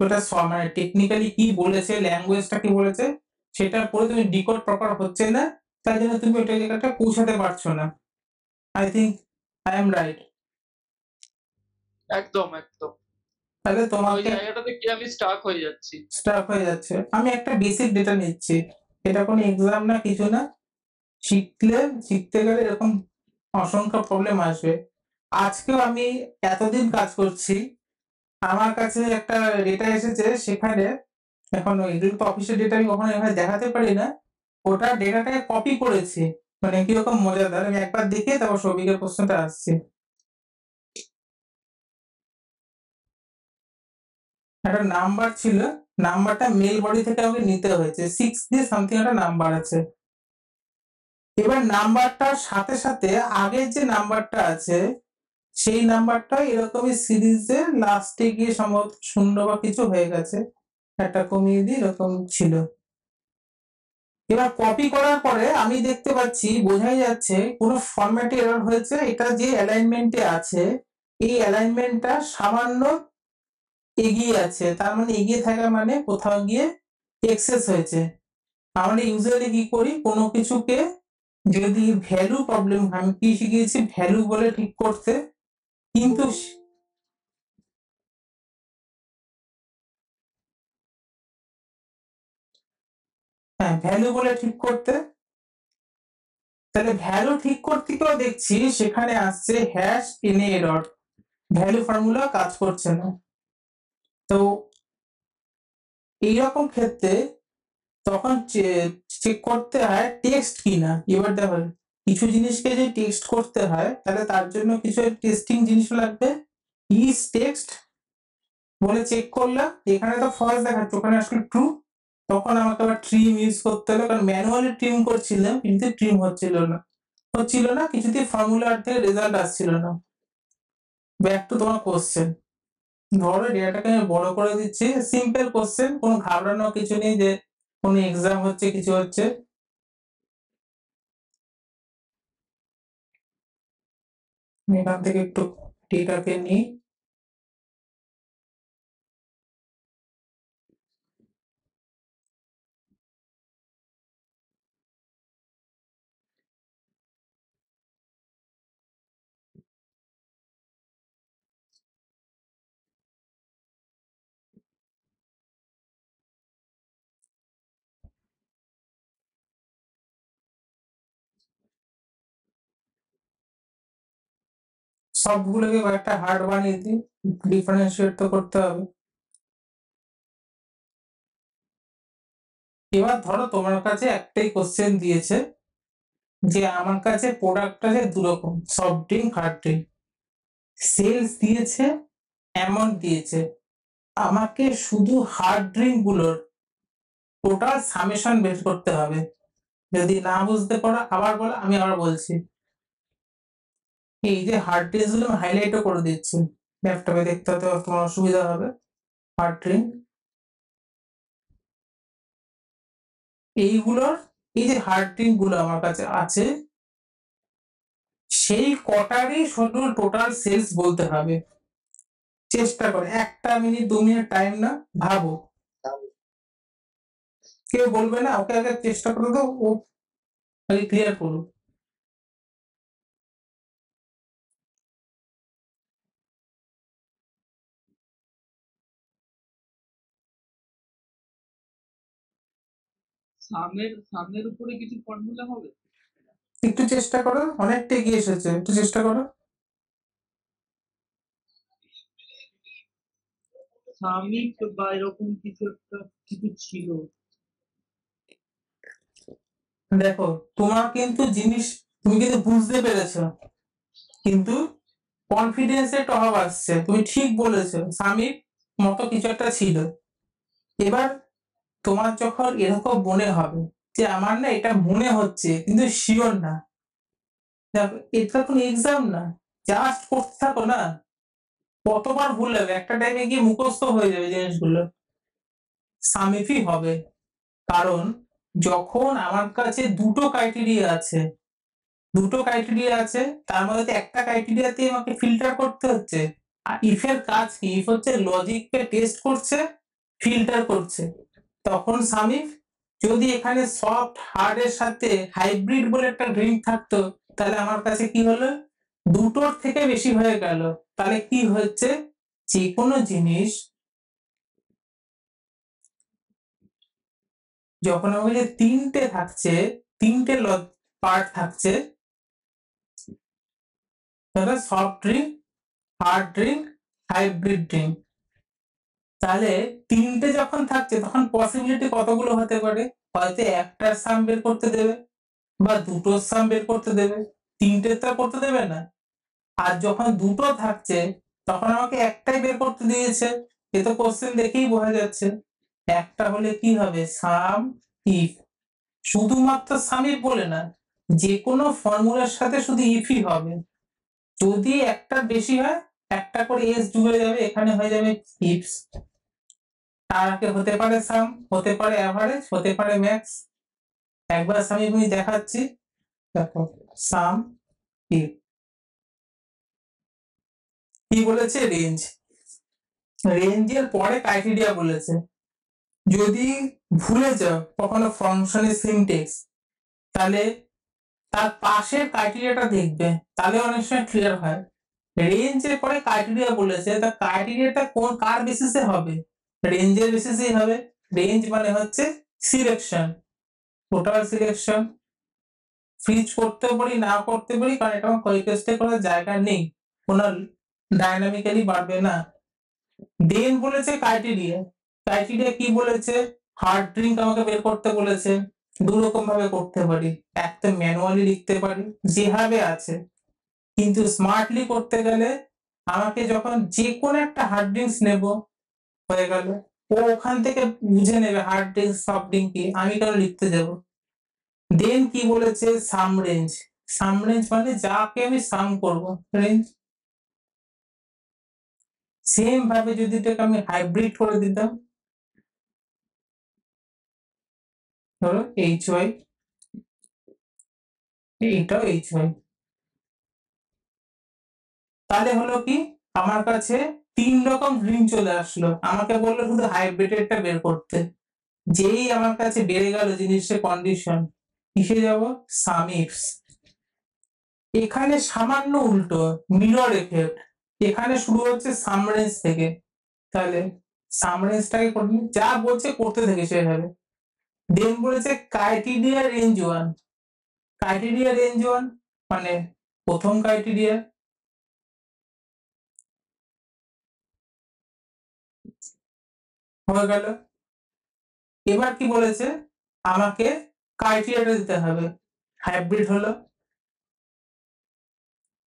ওটা মানে টেকনিক্যালি কি বলেছে, ল্যাঙ্গুয়েজটা কি বলেছে, সেটা পরে তুমি ডিকোড প্রপার হচ্ছে না, তাই জন্য তুমি ওই জায়গাটা পৌঁছাতে পারছো না। I think I am right. একদম একদম তাহলে ওই তোমাকে জায়গাটাতে গিয়ে আমি স্টাক হয়ে যাচ্ছি। স্টাফ হয়ে যাচ্ছে। আমি একটা বেসিক ডেটা নিচ্ছি, এটা কোনো এক্সাম না, কিছু না, শিখতে গেলে এরকম অসংখ্য প্রবলেম আসবে। আজকেও আমি এতদিন কাজ করছি, আমার কাছে একটা ডেটা এসেছে, সেখানে এখন এগুলো তো অফিসের ডেটা, আমি কখনো এভাবে দেখাতে পারি না, ওটা ডেটাটাকে কপি করেছি, মানে কিরকম মজাদার, আমি একবার দেখে তারপর সৌভিকের প্রশ্নটা আসছে। একটা নাম্বার ছিল, নাম্বারটা মেল বডি থেকে আমাকে নিতে হয়েছে, 6 দিয়ে সামথিং একটা নাম্বার আছে। এবার নাম্বারটার সাথে সাথে আগের যে নাম্বারটা আছে সেই নাম্বারটা এরকমই সিরিজে লাস্টে গিয়ে সম্ভবত শূন্য বা কিছু হয়ে গেছে, একটা কমিয়ে দিয়ে এরকম ছিল। এবার কপি করার পরে আমি দেখতে পাচ্ছি, বোঝাই যাচ্ছে কোনো ফরম্যাটে এরর হয়েছে, এটা যে অ্যালাইনমেন্টে আছে এই অ্যালাইনমেন্টটা সামান্য এগিয়ে আছে, তার মানে এগিয়ে থাকা মানে কোথাও গিয়ে এক্সেস হয়েছে। আমরা ইউজুয়ালি কি করি, কোনো কিছুকে যদি ভ্যালু প্রবলেম, আমি কি শিখিয়েছি, ভ্যালু বলে ঠিক করতে, কিন্তু হ্যাঁ ভ্যালু বলে ঠিক করতে, তাহলে ভ্যালু ঠিক করতে গিয়েও দেখছি সেখানে আসছে হ্যাশ এনে এরর, ভ্যালু ফর্মুলা কাজ করছে না। তো এইরকম ক্ষেত্রে তখন চেক করতে হয় টেক্সট কিনা। এবার দেখো কিছু জিনিসকে যদি টেক্সট করতে হয় তাহলে তার জন্য কিছু টেস্টিং জিনিস লাগবে। ইজ টেক্সট বলে চেক করলাম, এখানে তো ফলস দেখাচ্ছে, ওখানে আসলে ট্রু, তখন আমাকে আবার ট্রিম ইউজ করতে হলো, কারণ ম্যানুয়ালি ট্রিম করছিলাম কিন্তু ট্রিম হচ্ছিল না কিছুতেই ফর্মুলার থেকে রেজাল্ট আসছিল না। ব্যাক টু তোমার কোশ্চেন, ধরো ডেটাটাকে আমি বড় করে দিচ্ছি, সিম্পল কোশ্চেন, কোনো ঘাবড়ানোর কিছু নেই যে কোনো এক্সাম হচ্ছে কিছু হচ্ছে। এখান থেকে একটু ডেটাকে নিই, সবগুলোকে কয়েকটা হার্ড বানিয়ে দিই, ডিফারেন্সিয়েট তো করতে হবে। এবার ধরো তোমার কাছে একটাই কোশ্চেন দিয়েছে যে আমার কাছে প্রোডাক্ট আছে দুরকম, soft drink hard drink, sales দিয়েছে, অ্যামাউন্ট দিয়েছে, আমাকে শুধু হার্ড ড্রিঙ্ক গুলোর টোটাল সামেশন বের করতে হবে। যদি না বুঝতে পারো আবার বলো, আমি আবার বলছি। এই যে হার্ড ড্রিঙ্ক গুলো আমি হাইলাইটও করে দিচ্ছি, ল্যাপটপে দেখতে হতে তোমার অসুবিধা হবে। হার্ড ড্রিঙ্ক এইগুলোর, এই যে হার্ড ড্রিঙ্ক গুলো আমার কাছে আছে সেই কটারই শুধু টোটাল সেলস বলতে হবে। চেষ্টা করে 1 মিনিট 2 মিনিট টাইম না, ভাবো, কেউ বলবে না, ওকে আগে চেষ্টা করে দাও, ও আগে ক্লিয়ার করুক। সামের উপরে কিছু ফর্মুলা হবে? একটু চেষ্টা করো, অনেকটা এগিয়ে এসেছে, একটু চেষ্টা করো। সামিক বা এরকম কিছু একটা কিছু ছিল। দেখো তোমার কিন্তু জিনিস তুমি কিন্তু বুঝতে পেরেছো, কিন্তু কনফিডেন্সের একটা অভাব আসছে। তুমি ঠিক বলেছো, স্বামীর মতো কিছু একটা ছিল। এবার তোমার যখন এরকম মনে হবে যে আমার না এটা মনে হচ্ছে কিন্তু শিওর না, দেখো এটা কোনো এক্সাম না, জাস্ট করতে থাকো না, কতবার ভুল হবে, একটা টাইমে গিয়ে মুখস্থ হয়ে যাবে জিনিসগুলো, সামিফই হবে। কারণ যখন আমার কাছে দুটো ক্রাইটেরিয়া আছে, তার মধ্যে একটা ক্রাইটেরিয়াতে আমাকে ফিল্টার করতে হচ্ছে। আর ইফ এর কাজ কি? ইফ হচ্ছে লজিককে টেস্ট করছে, ফিল্টার করছে। তখন সামিফ, যদি এখানে সফট হার্ড এর সাথে হাইব্রিড বলে একটা ড্রিঙ্ক থাকতো তাহলে আমার কাছে কি হলো, দুটোর থেকে বেশি হয়ে গেল। তাহলে কি হচ্ছে, যে কোনো জিনিস যখন আমার কাছে তিনটে থাকছে, তিনটে পার্ট থাকছে, তাহলে soft drink, hard drink, hybrid drink, তাহলে তিনটে যখন থাকছে তখন পসিবিলিটি কতগুলো হতে পারে? হয়তো একটার সাম বের করতে দেবে বা দুটোর সাম বের করতে দেবে, তিনটে তো করতে দেবে না। আর যখন দুটো থাকছে তখন আমাকে একটাই বের করতে দিয়েছে, এ তো কোশ্চেন দেখেই বোঝা যাচ্ছে। একটা হলে কি হবে, সাম ইফ, শুধুমাত্র সাম ইফ বলে না, যে কোনো ফর্মুলার সাথে শুধু ইফই হবে। যদি একটা বেশি হয় একটা করে এস ডুবে যাবে, এখানে হয়ে যাবে ইফস। তার আগে হতে পারে সাম, হতে পারে অ্যাভারেজ, হতে পারে ম্যাক্স। একবার আমি দেখাচ্ছি, দেখো সাম ইফ কি বলেছে, রেঞ্জ, রেঞ্জের পরে ক্রাইটেরিয়া বলেছে। যদি ভুলে যাও কখনো ফাংশনের সিনট্যাক্স, তাহলে তার পাশের ক্রাইটেরিয়াটা দেখবে, তাহলে অনেক সময় ক্লিয়ার হয়। রেঞ্জের পরে ক্রাইটেরিয়া বলেছে, তা ক্রাইটেরিয়াটা কোন কার বেসিসে হবে, রেঞ্জের বেসিসেই হবে। রেঞ্জ মানে হচ্ছে সিলেকশন, টোটাল সিলেকশন। ফ্রিজ করতেও পারি, না করতে পারি, কারণ এটা আমার কোয়েস্টে করার জায়গা নেই, কোনো ডাইনামিক্যালি বাড়বে না। দেন বলেছে ক্রাইটেরিয়া। ক্রাইটেরিয়া কি বলেছে? হার্ড ড্রিঙ্ক আমাকে বের করতে বলেছে। দু রকম ভাবে করতে পারি, একটা ম্যানুয়ালি লিখতে পারি যেভাবে আছে, কিন্তু স্মার্টলি করতে গেলে আমাকে যখন যে কোনো একটা হার্ড ড্রিঙ্কস নেব, হয়ে গেল, ও ওখান থেকে বুঝে নেবে হার্ড ড্রিঙ্কস সফট ড্রিঙ্ক কি, আমি কেন লিখতে যাব। দেন কি বলেছে? সাম রেঞ্জ। সাম রেঞ্জ মানে যাকে আমি সাম করব, রেঞ্জ। সেম ভাবে যদি এটাকে আমি হাইব্রিড করে দিতাম, ধরো HY, এইটাও HY, তাহলে হলো কি আমার কাছে 3 রকম ড্রিঙ্ক চলে আসলো। আমাকে বললো শুধু হাইব্রিডেরটা বের করতে। যেই আমার কাছে বেড়ে গেল জিনিসের কন্ডিশন, কিসে যাব? সাম ইফস। এখানে সামান্য উল্টো, মিরর এফেক্ট। এখানে শুরু হচ্ছে সাম রেঞ্জ থেকে, তাহলে সাম রেঞ্জটাকে যা বলছে করতে থেকে সেভাবে। দেন বলেছে ক্রাইটেরিয়া রেঞ্জ 1। ক্রাইটেরিয়া রেঞ্জ 1 মানে প্রথম ক্রাইটেরিয়া, হয়ে গেল। এবার কি বলেছে? আমাকে ক্রাইটেরিয়াটা দিতে হবে। হাইব্রিড হলো,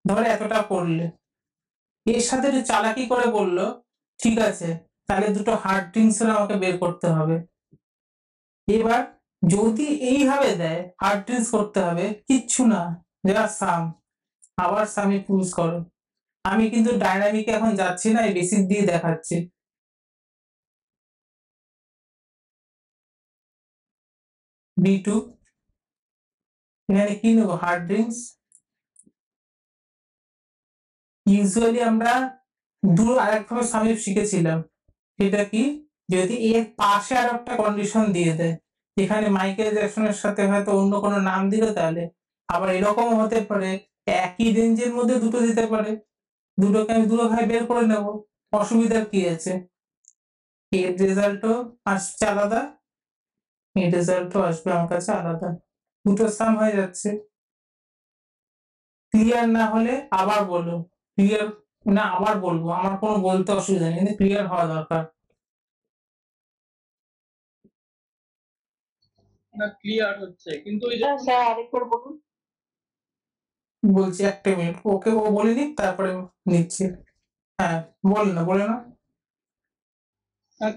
ধরো এতটা করলে, এর সাথে একটু চালাকি করে বললো ঠিক আছে তাহলে দুটো হার্ড ড্রিঙ্কস আমাকে বের করতে হবে। এবার যদি এইভাবে দেয় হার্ড ড্রিঙ্কস করতে হবে, কিচ্ছু না, যা সাম, আবার সামে চুজ করো। আমি কিন্তু ডাইনামিকে এখন যাচ্ছি না, এই বেসিক দিয়ে দেখাচ্ছি। B2, এখানে কি নেবো? Hard drinks. ইউজুয়ালি আমরা আরেকভাবে সামিপ শিখেছিলাম, সেটা কি? যদি এর পাশে আর একটা কন্ডিশন দিয়ে দেয়, এখানে মাইকেল জ্যাকসনের সাথে হয়তো অন্য কোনো নাম দিল, তাহলে আবার এরকম হতে পারে একই রেঞ্জের মধ্যে দুটো দিতে পারে, দুটোকে আমি দুটোভাবে বের করে নেব, অসুবিধার কি আছে? এর রেজাল্টও আসছে আলাদা, এর রেজাল্টও আসবে আমার কাছে আলাদা, দুটো সাম হয়ে যাচ্ছে। ক্লিয়ার না হলে আবার বলো, ক্লিয়ার না আবার বলবো, আমার কোনো বলতে অসুবিধা নেই, কিন্তু ক্লিয়ার হওয়া দরকার। না ক্লিয়ার হচ্ছে, কিন্তু ওই যে স্যার আরেকবার বলুন। বলছি একটা মিনিট, ওকে ও বলে নিক তারপরে নিচ্ছি। হ্যাঁ বলে না।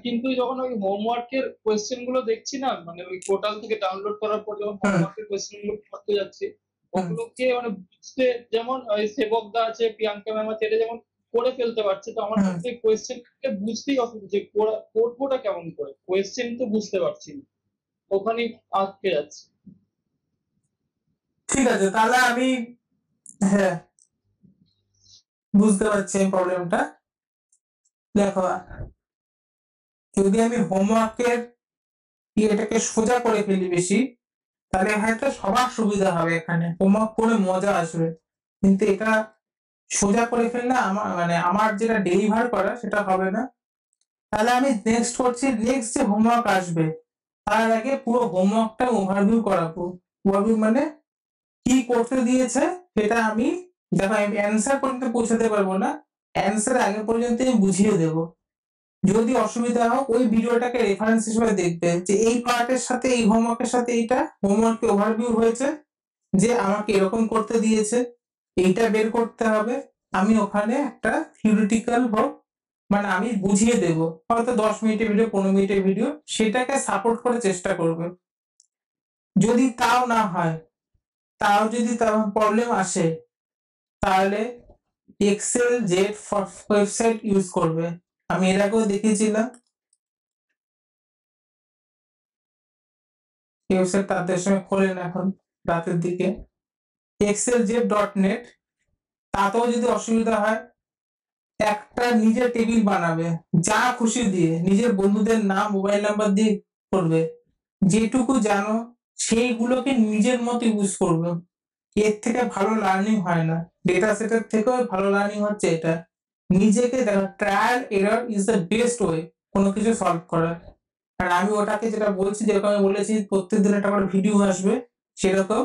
কিন্তু যখন ওই হোমওয়ার্কের কোয়েশ্চেন গুলো দেখছি না, মানে ওই পোর্টাল থেকে ডাউনলোড করার পর যখন হোমওয়ার্কের কোয়েশ্চেন গুলো করতে যাচ্ছি, ওগুলোকে মানে বুঝতে, যেমন ওই সেবক দা আছে, প্রিয়াঙ্কা ম্যাম আছে, এটা যেমন করে ফেলতে পারছে, তো আমার কাছে কোয়েশ্চেনকে বুঝতেই অসুবিধা, যে করবোটা কেমন করে, কোয়েশ্চেন তো বুঝতে পারছি না, ওখানেই আটকে যাচ্ছে। ঠিক আছে, তাহলে আমি, হ্যাঁ বুঝতে পারছি প্রবলেমটা। দেখো, যদি আমি হোমওয়ার্কের এটাকে সোজা করে ফেলি বেশি, তাহলে হয়তো সবার সুবিধা হবে, এখানে হোমওয়ার্ক করে মজা আসবে, কিন্তু এটা সোজা করে ফেললে আমার যেটা ডেলিভার করা সেটা হবে না। তাহলে আমি নেক্সট করছি, নেক্সট যে হোমওয়ার্ক আসবে তার আগে পুরো হোমওয়ার্কটা ওভারভিউ করাবো। ওভারভিউ মানে কি করতে দিয়েছে সেটা আমি, দেখো আমি অ্যান্সার পর্যন্ত পৌঁছাতে পারবো না, অ্যান্সার আগে পর্যন্ত আমি বুঝিয়ে দেব। যদি অসুবিধা হোক ওই ভিডিওটাকে রেফারেন্স হিসেবে দেখবে, যে এই পার্টের সাথে এই হোমওয়ার্কের সাথে এইটা হোমওয়ার্কে ওভারভিউ হয়েছে, যে আমাকে এরকম করতে দিয়েছে, এইটা বের করতে হবে। আমি ওখানে একটা থিওরিটিক্যাল হোক, মানে আমি বুঝিয়ে দেব, হয়তো 10 মিনিটের ভিডিও, 15 মিনিটের ভিডিও, সেটাকে সাপোর্ট করে চেষ্টা করবে। যদি তাও না হয়, তাও যদি প্রবলেম আসে, তাহলে এক্সেল জেড ওয়েবসাইট ইউজ করবে। আমি এর আগেও দেখিয়েছিলাম, ওয়েবসাইট তাদের সঙ্গে খোলেন এখন রাতের দিকে, exceljet.net। তাতেও যদি অসুবিধা হয়, একটা নিজের টেবিল বানাবে, যা খুশি দিয়ে নিজের বন্ধুদের নাম মোবাইল নাম্বার দিয়ে করবে, যেটুকু জানো সেইগুলোকে নিজের মতো ইউজ করবে। এর থেকে ভালো লার্নিং হয় না, ডেটা সেটের থেকেও ভালো লার্নিং হচ্ছে এটা। নিজেকে দেখো, trial error is the best way কোনো কিছু সলভ করার। আর আমি ওটাকে যেটা বলছি, যেরকম আমি বলেছি প্রত্যেকদিন একটা করে ভিডিও আসবে, সেরকম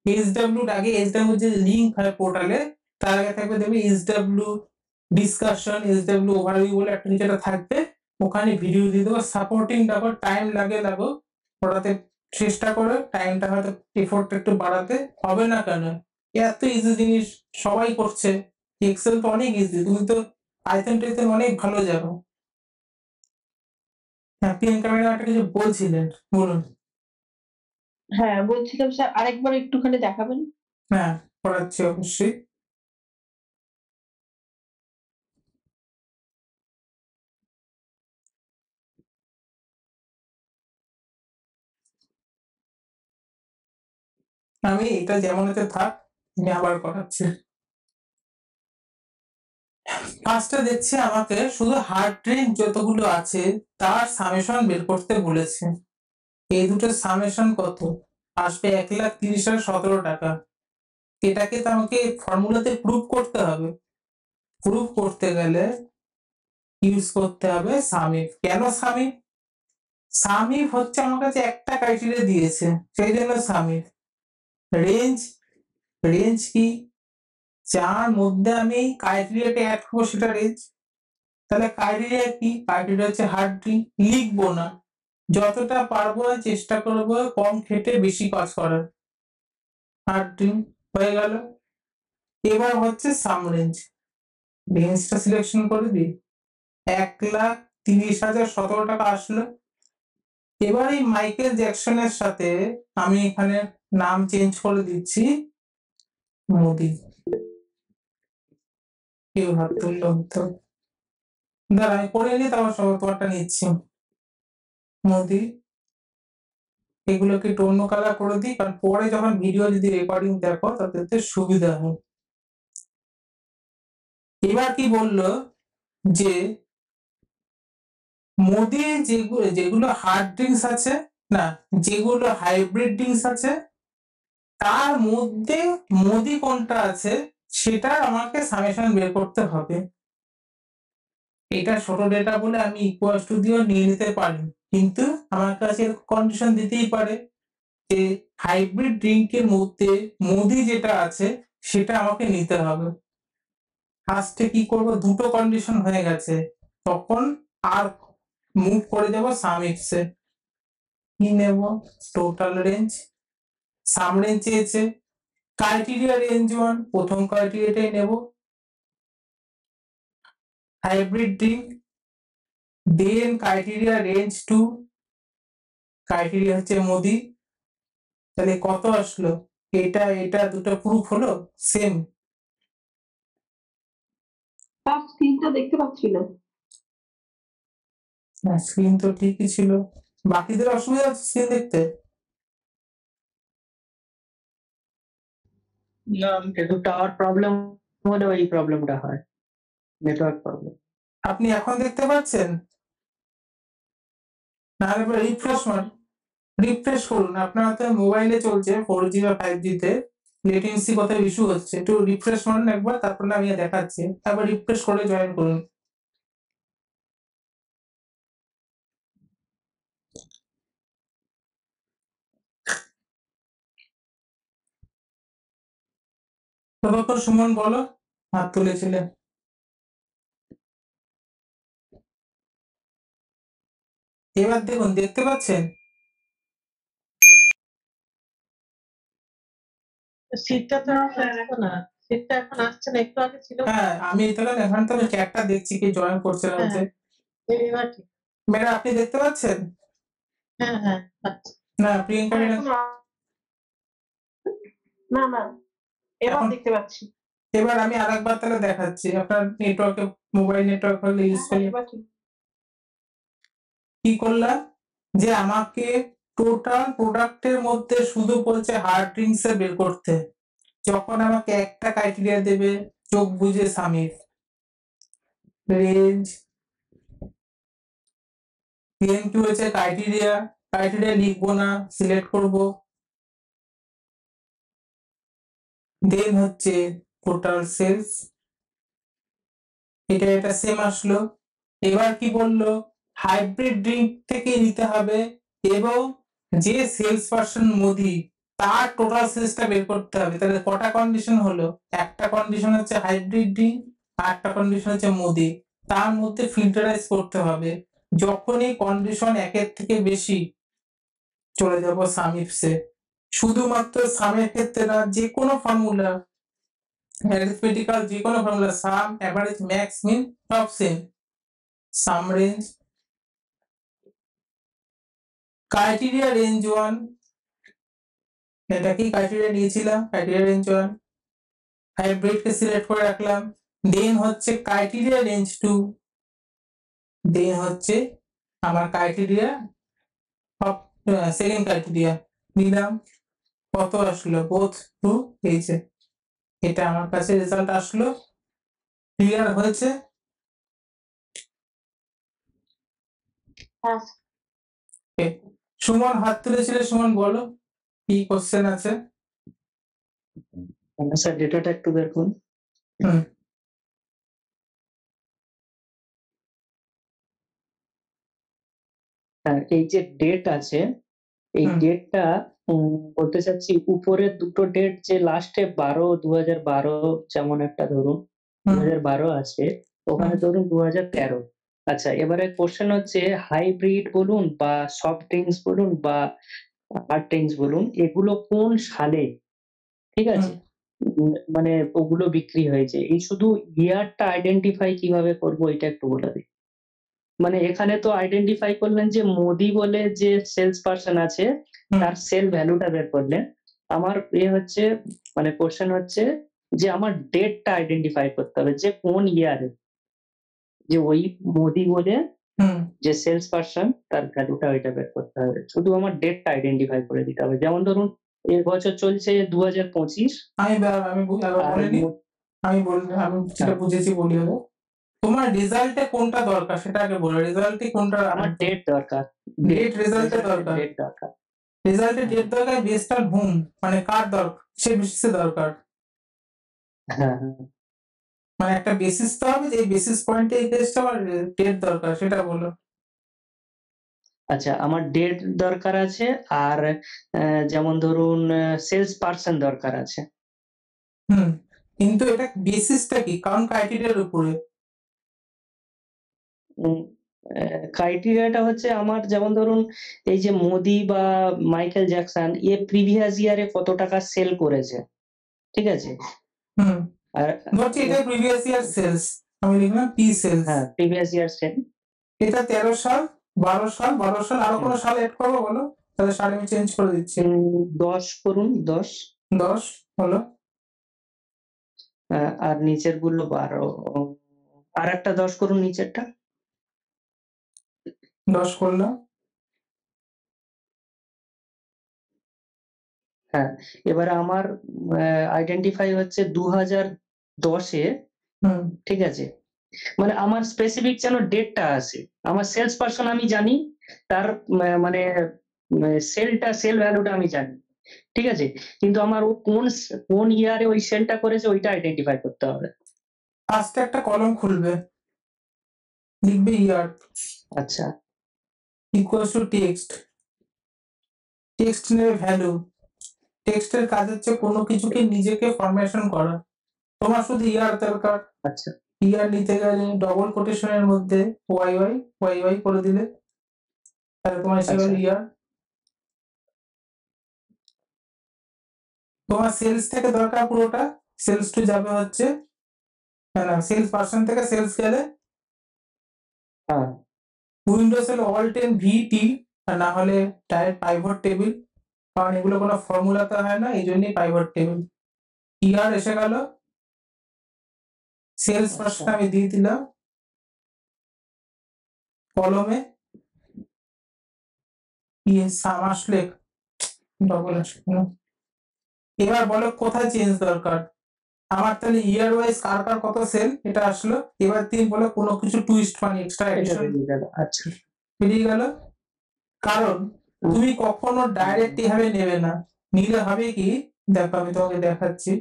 SW আগে SW যে লিংক হয় পোর্টালে তার আগে থাকবে দেখবে SW ডিসকাশন, SW ওভারভিউ বলে একটা যেটা থাকবে, ওখানে ভিডিও দিয়ে দেবো সাপোর্টিং। দেখো টাইম লাগো ওটাতে চেষ্টা করো টাইমটা হয়তো এফোর্ট একটু বাড়াতে, হবে না কেন, এত ইজি জিনিস সবাই করছে। এক্সেল তো অনেক ইজি, তুমি তো পাইথন টাইথন অনেক ভালো জানো। হ্যাঁ, প্রিয়াঙ্কা ম্যাডাম একটা কিছু বলছিলেন, বলুন। হ্যাঁ, বলছিলাম স্যার আরেকবার একটুখানি দেখাবেন। হ্যাঁ, করাচ্ছি অবশ্যই। আমি এটা যেমন আছে থাক, আমি আবার করাচ্ছি। ফার্স্টে দেখছি আমাকে শুধু হার্ড ড্রিঙ্ক যতগুলো আছে তার সামেশন বের করতে বলেছে। এই দুটোর সামেশন কত আসবে? 1,30,17 টাকা। এটাকে তো আমাকে ফর্মুলাতে প্রুফ করতে হবে। প্রুফ করতে গেলে ইউজ করতে হবে সামিফ। কেন সামিফ? সামিফ হচ্ছে আমার কাছে একটা ক্রাইটেরিয়া দিয়েছে, সেই জন্য সামিফ। রেঞ্জ, রেঞ্জ কি? যার মধ্যে আমি ক্রাইটেরিয়াটা অ্যাড করবো সেটা রেঞ্জ। তাহলে ক্রাইটেরিয়া কি? ক্রাইটেরিয়া হচ্ছে হার্ড ড্রিঙ্ক। লিখবো না, যতটা পারবো চেষ্টা করবো কম খেটে বেশি কাজ করার। হার্ড ড্রিঙ্ক হয়ে গেল। এবার হচ্ছে সাম রেঞ্জ, রেঞ্জটা সিলেকশন করে দিই। 1,30,17 টাকা আসলো। এবার এই মাইকেল জ্যাকসনের সাথে আমি এখানে নাম চেঞ্জ করে দিচ্ছি মোদি। কেউ হাত তুললো তো দাঁড়া, আমি করে নিই, তারপর সব তোমারটা নিচ্ছি। মোদি, এগুলোকে একটু অন্য কালার করে দিই, কারণ পরে যখন ভিডিও যদি রেকর্ডিং দেখো তাতে সুবিধা হয়। এবার কি বললো যে মোদি যেগুলো হার্ড ড্রিঙ্কস আছে না, যেগুলো হাইব্রিড ড্রিঙ্কস আছে তার মধ্যে মোদি কোনটা আছে সেটা আমাকে সামেশন বের করতে হবে। এটা ছোট ডেটা বলে আমি ইকুয়ালস টু দিয়েও নিয়ে নিতে পারি, কিন্তু আমার কাছে কন্ডিশন দিতেই পারে যে হাইব্রিড ড্রিঙ্কের মধ্যে মোদি যেটা আছে সেটা আমাকে নিতে হবে। ফার্স্টে কি করব, দুটো কন্ডিশন হয়ে গেছে, তখন আর মুভ করে যাব সামিক্সে। কি নেব? Total range. সাম রেঞ্জ চেয়েছে, ক্রাইটেরিয়া রেঞ্জ 1, প্রথম ক্রাইটেরিয়াটাই নেব। হাইব্রিড ড্রিঙ্ক, দেন ক্রাইটেরিয়া রেঞ্জ 2, ক্রাইটেরিয়া হচ্ছে মোদি। তাহলে কত আসলো? এটা এটা দুটো প্রুফ হলো সেম। তার স্ক্রিনটা দেখতে পাচ্ছি না। স্ক্রিন তো ঠিকই ছিল, বাকিদের অসুবিধা হচ্ছে স্ক্রিন দেখতে? না একটু টাওয়ার প্রবলেম হলে ওই প্রবলেমটা হয়, নেটওয়ার্ক প্রবলেম। আপনি এখন দেখতে পাচ্ছেন? না এবার রিফ্রেশ করুন। আপনার তো মোবাইলে চলছে 4G বা 5G তে লেটেন্সি কত ইস্যু হচ্ছে, একটু রিফ্রেশ করুন একবার, তারপর আমি দেখাচ্ছি। একবার রিফ্রেশ করে জয়েন করুন। ততক্ষণ সুমন বলো, হাত তুলেছিলেন। এবার দেখুন, দেখতে পাচ্ছেন? শীতটা তো এখন আসছে না, শীতটা এখন আসছে না, একটু আগে ছিল। হ্যাঁ, আমি তখন এখন তো চ্যাটটা দেখছি কি জয়েন করছে না হচ্ছে। এবার ঠিক। ম্যাডাম আপনি দেখতে পাচ্ছেন? হ্যাঁ হ্যাঁ আচ্ছা। না প্রিয়াঙ্কা ম্যাডাম না না, এবার এখন- দেখতে পাচ্ছি। এবার আমি আরেকবার তাহলে দেখাচ্ছি, আপনার নেটওয়ার্কে মোবাইল নেটওয়ার্ক হলে ইউজ হ্যাঁ, করলে এবার ঠিক। কি করলাম যে আমাকে টোটাল প্রোডাক্টের মধ্যে শুধু বলছে হার্ড ড্রিঙ্কস এ বের করতে, যখন আমাকে একটা ক্রাইটেরিয়া দেবে চোখ বুঝে সামির রেঞ্জ, দেন কি হয়েছে ক্রাইটেরিয়া লিখবো না, সিলেক্ট করব, দেন হচ্ছে টোটাল সেলস, এটা সেম আসলো। এবার কি বললো, হাইব্রিড ড্রিঙ্ক থেকে নিতে হবে এবং যে সেলস পারসন মোদি তার টোটাল সেলসটা বের করতে হবে। তাহলে কটা কন্ডিশন হলো? একটা কন্ডিশন হচ্ছে হাইব্রিড ডিম, আর একটা কন্ডিশন হচ্ছে মোদি। তার মধ্যে ফিল্টারাইজ করতে হবে। যখনই কন্ডিশন একের থেকে বেশি, চলে যাব সাম ইফসে। শুধুমাত্র সামের ক্ষেত্রে না, যে কোনো ফর্মুলা, অ্যারিথমেটিক্যাল যে কোনো ফর্মুলা, সাম, অ্যাভারেজ, ম্যাক্স, মিন সব সেম। সাম রেঞ্জ, ক্রাইটেরিয়া রেঞ্জ 1, এটা কি ক্রাইটেরিয়া নিয়েছিলাম, ক্রাইটেরিয়া রেঞ্জ 1, হাইব্রিড কে সিলেক্ট করে রাখলাম। দেন হচ্ছে ক্রাইটেরিয়া রেঞ্জ 2, দেন হচ্ছে আমার ক্রাইটেরিয়া সেকেন্ড ক্রাইটেরিয়া নিলাম। কত আসলো? Both two. এই যে এটা আমার কাছে রেজাল্ট আসলো। ক্লিয়ার হয়েছে? হ্যাঁ Okay. সুমন হাত তুলেছিলে, সুমন বলো কি কোশ্চেন আছে? স্যার ডেটাটা একটু দেখুন। হুম হ্যাঁ, এই যে ডেট আছে, এই হুম। ডেটটা বলতে চাচ্ছি, উপরের দুটো ডেট যে লাস্টে 12/2012, যেমন একটা ধরুন হুম 2012 আছে, ওখানে হুম। ধরুন 2013। আচ্ছা, এবারে কোশ্চেন হচ্ছে হাইব্রিড বলুন বা সফট ড্রিঙ্কস বলুন বা হার্ড ড্রিঙ্কস বলুন, এগুলো কোন সালে, ঠিক আছে, মানে ওগুলো বিক্রি হয়েছে, এই শুধু ইয়ারটা আইডেন্টিফাই কিভাবে করবো এটা একটু বলে দিন। মানে এখানে তো আইডেন্টিফাই করলেন যে মোদি বলে যে সেলস পার্সন আছে, হুম। তার সেল ভ্যালুটা বের করলেন। আমার হচ্ছে, মানে কোশ্চেন হচ্ছে যে আমার ডেটটা আইডেন্টিফাই করতে হবে, যে কোন ইয়ারে, যে ওই মোদি বলে হুম। যে সেলস পার্সন, তার ভ্যালুটা ওইটা বের করতে হবে। শুধু আমার ডেটটা আইডেন্টিফাই করে দিতে হবে। যেমন ধরুন এই বছর চলছে 2025, আমি একবার আর বলে নি, আমি যেটা বুঝেছি বলি হলো, তোমার রেজাল্টে কোনটা দরকার সেটা আগে বলো। রেজাল্টে কোনটা? আমার ডেট দরকার, ডেট রেজাল্টে দরকার। ডেট দরকার। রেজাল্টে ডেট দরকার, বেসড অন হুম, মানে কার দরকার, সে বেসিসে দরকার। হ্যাঁ হ্যাঁ। মানে একটা বেসিস তো হবে, যে বেসিস পয়েন্টে এই কেসটা আমার ডেট দরকার, সেটা বলো। আচ্ছা, আমার ডেট দরকার আছে, আর যেমন ধরুন সেলস পার্সন দরকার আছে। হুম, কিন্তু এটা বেসিসটা কি? কারণ ক্রাইটেরিয়ার উপরে। ক্রাইটেরিয়াটা হচ্ছে আমার, যেমন ধরুন এই যে মোদি বা মাইকেল জ্যাকসন, প্রিভিয়াস ইয়ারে কত টাকা সেল করেছে, ঠিক আছে। হুম, আর ধরছি এটা প্রিভিয়াস ইয়ার সেলস, আমি লিখলাম পি সেলস। হ্যাঁ, প্রিভিয়াস ইয়ার সেল। এটা 13 সাল, 12 সাল, আরো কোনো সাল এড করবো বলো, তাহলে সাল আমি চেঞ্জ করে দিচ্ছি। 10 করুন, 10। 10 হলো। আর নিচের গুলো 12। আর একটা 10 করুন নিচেরটা। 10 করলাম। হ্যাঁ, এবারে আমার আইডেন্টিফাই হচ্ছে 2010-এ, হুম ঠিক আছে। মানে আমার স্পেসিফিক যেন ডেটটা আসে। আমার সেলস পার্সন আমি জানি, তার মানে সেল ভ্যালুটা আমি জানি, ঠিক আছে, কিন্তু আমার ও কোন ইয়ারে ওই সেলটা করেছে ওইটা আইডেন্টিফাই করতে হবে। ফার্স্টে একটা কলম খুলবে, লিখবে ইয়ার আচ্ছা ইকুয়ালস টু টেক্সট। টেক্সট নেবে ভ্যালু। টেক্সটের কাজ হচ্ছে কোনো কিছুকে নিজেকে ফরমেশন করা। তোমার শুধু ইয়ার দরকার। আচ্ছা ইয়ার নিতে গেলে ডবল কোটেশনের মধ্যে ওয়াই ওয়াই করে দিলে, তাহলে তোমার এসে গেল আচ্ছা ইয়ার। তোমার সেলস থেকে দরকার পুরোটা, সেলস টু যাবে হচ্ছে, না সেলস পার্সন থেকে সেলস গেলে হ্যাঁ উইন্ডোজ হলে অল্ট ভিটি, আর না হলে ডাইরেক্ট পাইভট টেবিল, কারণ এগুলো কোনো ফর্মুলাতে হয় না, এই জন্যই পাইভট টেবিল। ইয়ার এসে গেল, সেলস পার্সন আমি দিয়ে দিলাম কলমে, সাম আসলে ডবল আসলো। এবার বলো কোথায় চেঞ্জ দরকার আমার, তাহলে ইয়ার ওয়াইজ কার কার কত সেল এটা আসলো। এবার তুমি বলো কোনো কিছু টুইস্ট মানে এক্সট্রা এটা এডিশন বেরিয়ে গেল। আচ্ছা বেরিয়ে গেল। কারণ তুমি কখনো ডাইরেক্ট এভাবে নেবে না, নিলে হবে কি, দেখো আমি তোমাকে দেখাচ্ছি।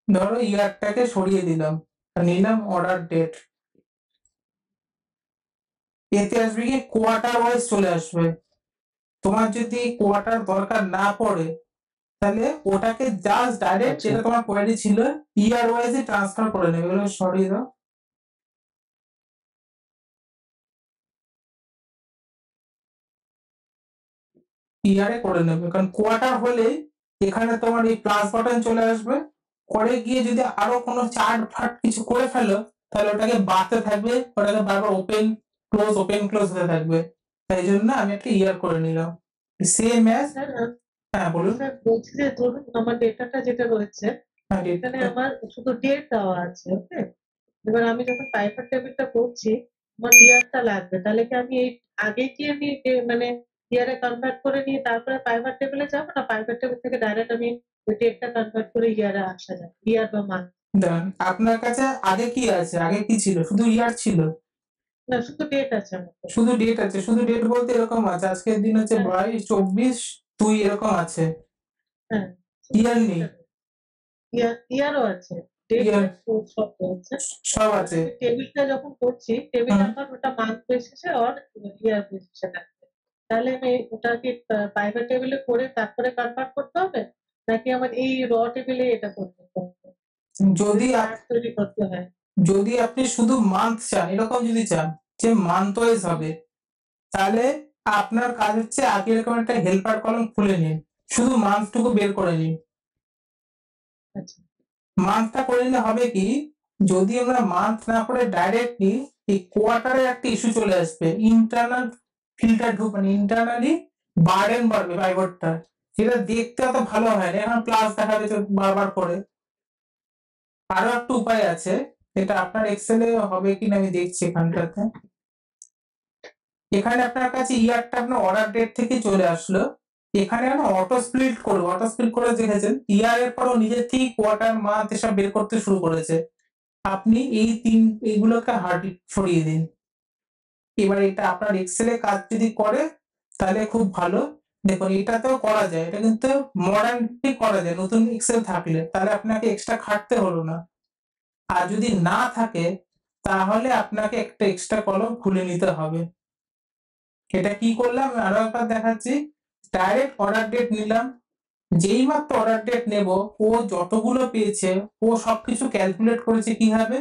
ধরো ইয়ারটাকে সরিয়ে দিলাম, আর নিলাম অর্ডার ডেট। এতে আসবে কি কোয়ার্টার ওয়াইজ চলে আসবে। তোমার যদি কোয়ার্টার দরকার না পড়ে তাহলে ওটাকে জাস্ট ডাইরেক্ট আচ্ছা। যেটা তোমার কোয়ারি ছিল ইয়ার ওয়াইজে ট্রান্সফার করে নেবে। এগুলো সরিয়ে দাও। ইয়ারে করে নেবে, কারণ কোয়ার্টার হলে এখানে তোমার এই প্লাস বাটন চলে আসবে। করে গিয়ে যদি আরো কোনো চার্ট ফাট কিছু করে ফেলো তাহলে ওটাকে বাড়তে থাকবে, ওটাকে বারবার ওপেন ক্লোজ হতে থাকবে। তাই জন্য আমি একটা ইয়ার করে নিলাম সেম অ্যাজ। স্যার হ্যাঁ বলুন। স্যার বলছি যে ধরুন আমার ডেটাটা যেটা রয়েছে হ্যাঁ, এখানে আমার শুধু ডেট দেওয়া আছে, ওকে। এবার আমি যখন পাইভট টেবিলটা করছি আমার ইয়ারটা লাগবে, তাহলে কি আমি এই আগে কি আমি মানে ইয়ারে কনভার্ট করে নিয়ে তারপরে পাইভট টেবিলে যাবো, না পাইভট টেবিল থেকে ডাইরেক্ট আমি ওই ডেটটা কনভার্ট করে ইয়ারে আসা যায়, ইয়ার বা মান্থ? দেন আপনার কাছে আগে কি আছে? আগে কি ছিল? শুধু ইয়ার ছিল? না, শুধু ডেট আছে আমার কাছে। শুধু ডেট আছে? শুধু ডেট বলতে এরকম আছে আজকের দিন হচ্ছে হ্যাঁ। 22/24/2 এরকম আছে, হ্যাঁ, ইয়ার নেই। ইয়ারও আছে, ডেট Year সব রয়েছে। সব আছে। টেবিলটা যখন করছি টেবিলে আমার ওটা মান্থ বেসিসে আর ইয়ার বেসিসে লাগবে, তাহলে আমি ওটা কি প্রাইভেট টেবিলে করে তারপরে কনভার্ট করতে হবে, নাকি আমার এই র টেবিলে এটা করতে হবে? যদি চার্ট তৈরি করতে হয়। যদি আপনি শুধু মান্থ চান, এরকম যদি চান যে মান্থ ওয়াইজ হবে, তাহলে আপনার কাজ হচ্ছে আগে এরকম একটা হেল্পার কলাম খুলে নিন, শুধু মান্থটুকু বের করে নিন। আচ্ছা। মান্থটা করে নিলে হবে কি, যদি আমরা মান্থ না করে ডাইরেক্ট নিই এই কোয়ার্টারের একটা ইস্যু চলে আসবে, ইন্টারনাল ফিল্টার মানে ইন্টারনালি বার্ডেন বাড়বে পাইভটটা, যেটা দেখতে অত ভালো হয় না। এখন প্লাস দেখাবে তো বারবার করে। আরো একটা উপায় আছে, এটা আপনার এক্সেলে হবে কিনা আমি দেখছি এখানটাতে। এখানে আপনার কাছে ইয়ারটা আপনার অর্ডার ডেট থেকে চলে আসলো, এখানে আমরা অটো স্প্লিট করবো। অটো স্প্লিট করে দেখেছেন ইয়ার এর পরও নিজের থেকে কোয়ার্টার মান্থ এসব বের করতে শুরু করেছে। আপনি এইগুলোকে হার্ড সরিয়ে দিন। এবার এটা আপনার এক্সেলে কাজ যদি করে তাহলে খুব ভালো। দেখুন এটাতেও করা যায়, এটা কিন্তু মডার্ন করা যায় নতুন এক্সেল থাকলে, তাহলে আপনাকে এক্সট্রা খাটতে হলো না। আর যদি না থাকে তাহলে আপনাকে একটা এক্সট্রা কলম খুলে নিতে হবে। এটা কি করলাম আরো একবার দেখাচ্ছি। ডাইরেক্ট অর্ডার ডেট নিলাম, যেই মাত্র অর্ডার ডেট নেব ও যতগুলো পেয়েছে ও সবকিছু ক্যালকুলেট করেছে কিভাবে,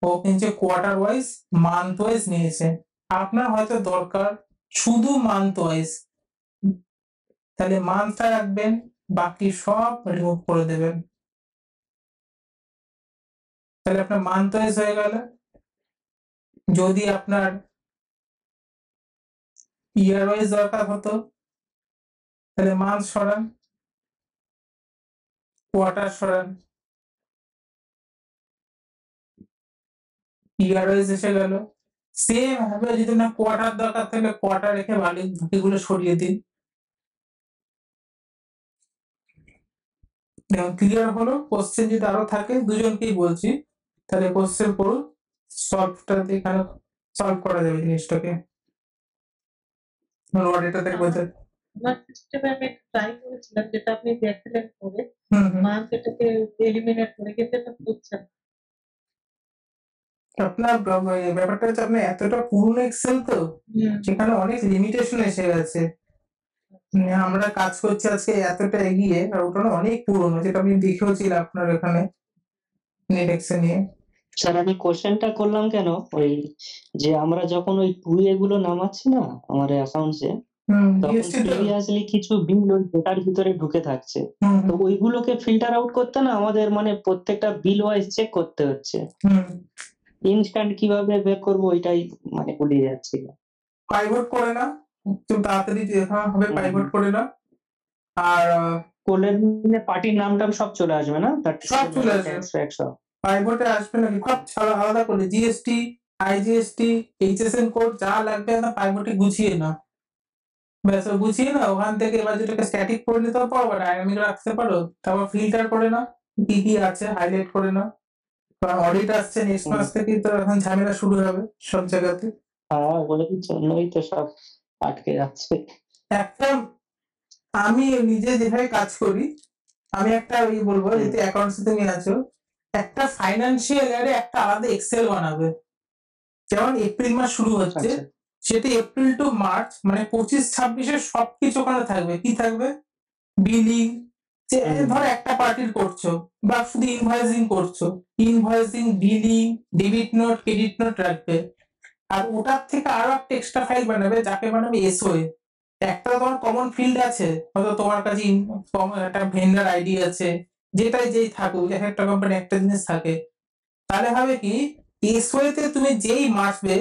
ও কিন্তু কোয়ার্টার ওয়াইজ মান্থ ওয়াইজ নিয়েছে। আপনার হয়তো দরকার শুধু মান্থ ওয়াইজ, তাহলে মান্থটা রাখবেন, বাকি সব রিমুভ করে দেবেন। তাহলে আপনার মান্থ ওয়াইজ হয়ে গেল। যদি আপনার ইয়ার ওয়াইজ দরকার হতো তাহলে মান্থ সরান, কোয়ার্টার সরান, ইয়ার ওয়াইজ এসে গেল। সেম ভাবে যদি না কোয়ার্টার দরকার তাহলে কোয়ার্টার রেখে বাকিগুলো সরিয়ে দিন। ক্লিয়ার হলো? কোশ্চেন যদি আরো থাকে দুজনকেই বলছি, তাহলে কোশ্চেন করুন, সলভটা এখানে সলভ করা যাবে জিনিসটাকে। এটাতে বলতে আমার সিস্টেমে আমি ট্রাই করেছিলাম যেটা আপনি দেখালেন করে হুম মান্থ এটাকে এলিমিনেট করে, কিন্তু এটা হচ্ছে না। আপনার ব্যাপারটা হচ্ছে আপনার এতটা পুরনো এক্সেল তো সেখানে অনেক লিমিটেশন এসে গেছে। আমরা কাজ করছি আজকে এতটা এগিয়ে, আর ওটা না অনেক পুরনো, যেটা আমি দেখেওছিলাম আপনার এখানে নেট এক্সেল নিয়ে। স্যার আমি কোশ্চেনটা করলাম কেন, ওই যে আমরা যখন ওই টুয়ে গুলো নামাচ্ছি না আমার অ্যাকাউন্টসে, তখন জিএসটি তো প্রিভিয়াসলি কিছু বিল ওই ডেটার ভিতরে ঢুকে থাকছে, তো ওইগুলোকে ফিল্টার আউট করতে না আমাদের মানে প্রত্যেকটা বিল ওয়াইজ চেক করতে হচ্ছে। ইনস্ট্যান্ট কিভাবে বের করবো ওইটাই মানে ভুলে যাচ্ছি। পাইভট করে না, একটু তাড়াতাড়ি দেখা হবে, পাইভট করে না। আর কোলের পার্টির নাম টাম সব চলে আসবে না, সব চলে আসবে। 100 পাইভটে আসবে না, সব ছাড়া আলাদা করে জিএসটি, আইজিএসটি, এইচএসএন কোড যা লাগবে না পাইভটে গুছিয়ে না, ব্যাস গুছিয়ে না। ওখান থেকে এবার যেটাকে স্ট্যাটিক করে নিতে পারো বা ডাইনামিক রাখতে পারো, তারপর ফিল্টার করে না কি কি আছে হাইলাইট করে না। কারণ অডিট আসছে নেক্সট মাস থেকে, তো এখন ঝামেলা শুরু হবে সব জায়গাতে। হ্যাঁ ওগুলোর জন্যই তো সব আটকে যাচ্ছে। একটা আমি নিজে যেভাবে কাজ করি, আমি একটা বলবো, যেহেতু অ্যাকাউন্টস তুমি আছো, একটা ফাইন্যান্সিয়াল ইয়ারে একটা আলাদা এক্সেল বানাবে। যেমন এপ্রিল মাস শুরু হচ্ছে, আচ্ছা সেটা এপ্রিল টু মার্চ মানে 25-26 সবকিছু ওখানে থাকবে। কি থাকবে? বিলিং, যে ধরো একটা পার্টির করছো বা শুধু ইনভয়েসিং করছো, invoicing, billing, debit note, credit note রাখবে। আর ওটার থেকে আরো একটা এক্সট্রা ফাইল বানাবে, যাকে বানাবে এসওএ। একটা তোমার কমন ফিল্ড আছে, হয়তো তোমার কাছে একটা ভেন্ডার আইডি আছে, যেটাই যেই থাকুক, এক একটা কোম্পানি একটা জিনিস থাকে। তাহলে হবে কি, এসওএ তে তুমি যেই মাসবে,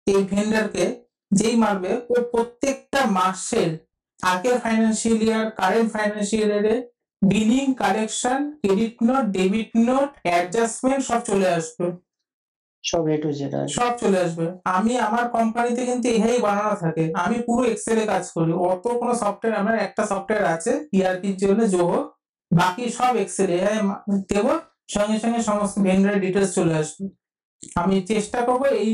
এই ভেন্ডারকে যেই মারবে, ও প্রত্যেকটা মাসের আগের ফাইন্যান্সিয়াল ইয়ার, কারেন্ট ফাইন্যান্সিয়াল ইয়ারে billing, collection, credit note, debit note, adjustment সব চলে আসবে। সব এ টু জেড সব চলে আসবে। আমি আমার কোম্পানিতে কিন্তু এইভাবেই বানানো থাকে। আমি পুরো এক্সেল এ কাজ করি, অত কোনো সফটওয়্যার, আমার একটা সফটওয়্যার আছে ইআরপির জন্য, জোহো। বাকি সব এক্সেল এ দেবো, সঙ্গে সঙ্গে সমস্ত ভেন্ডারের ডিটেলস চলে আসবে। আমি চেষ্টা করবো এই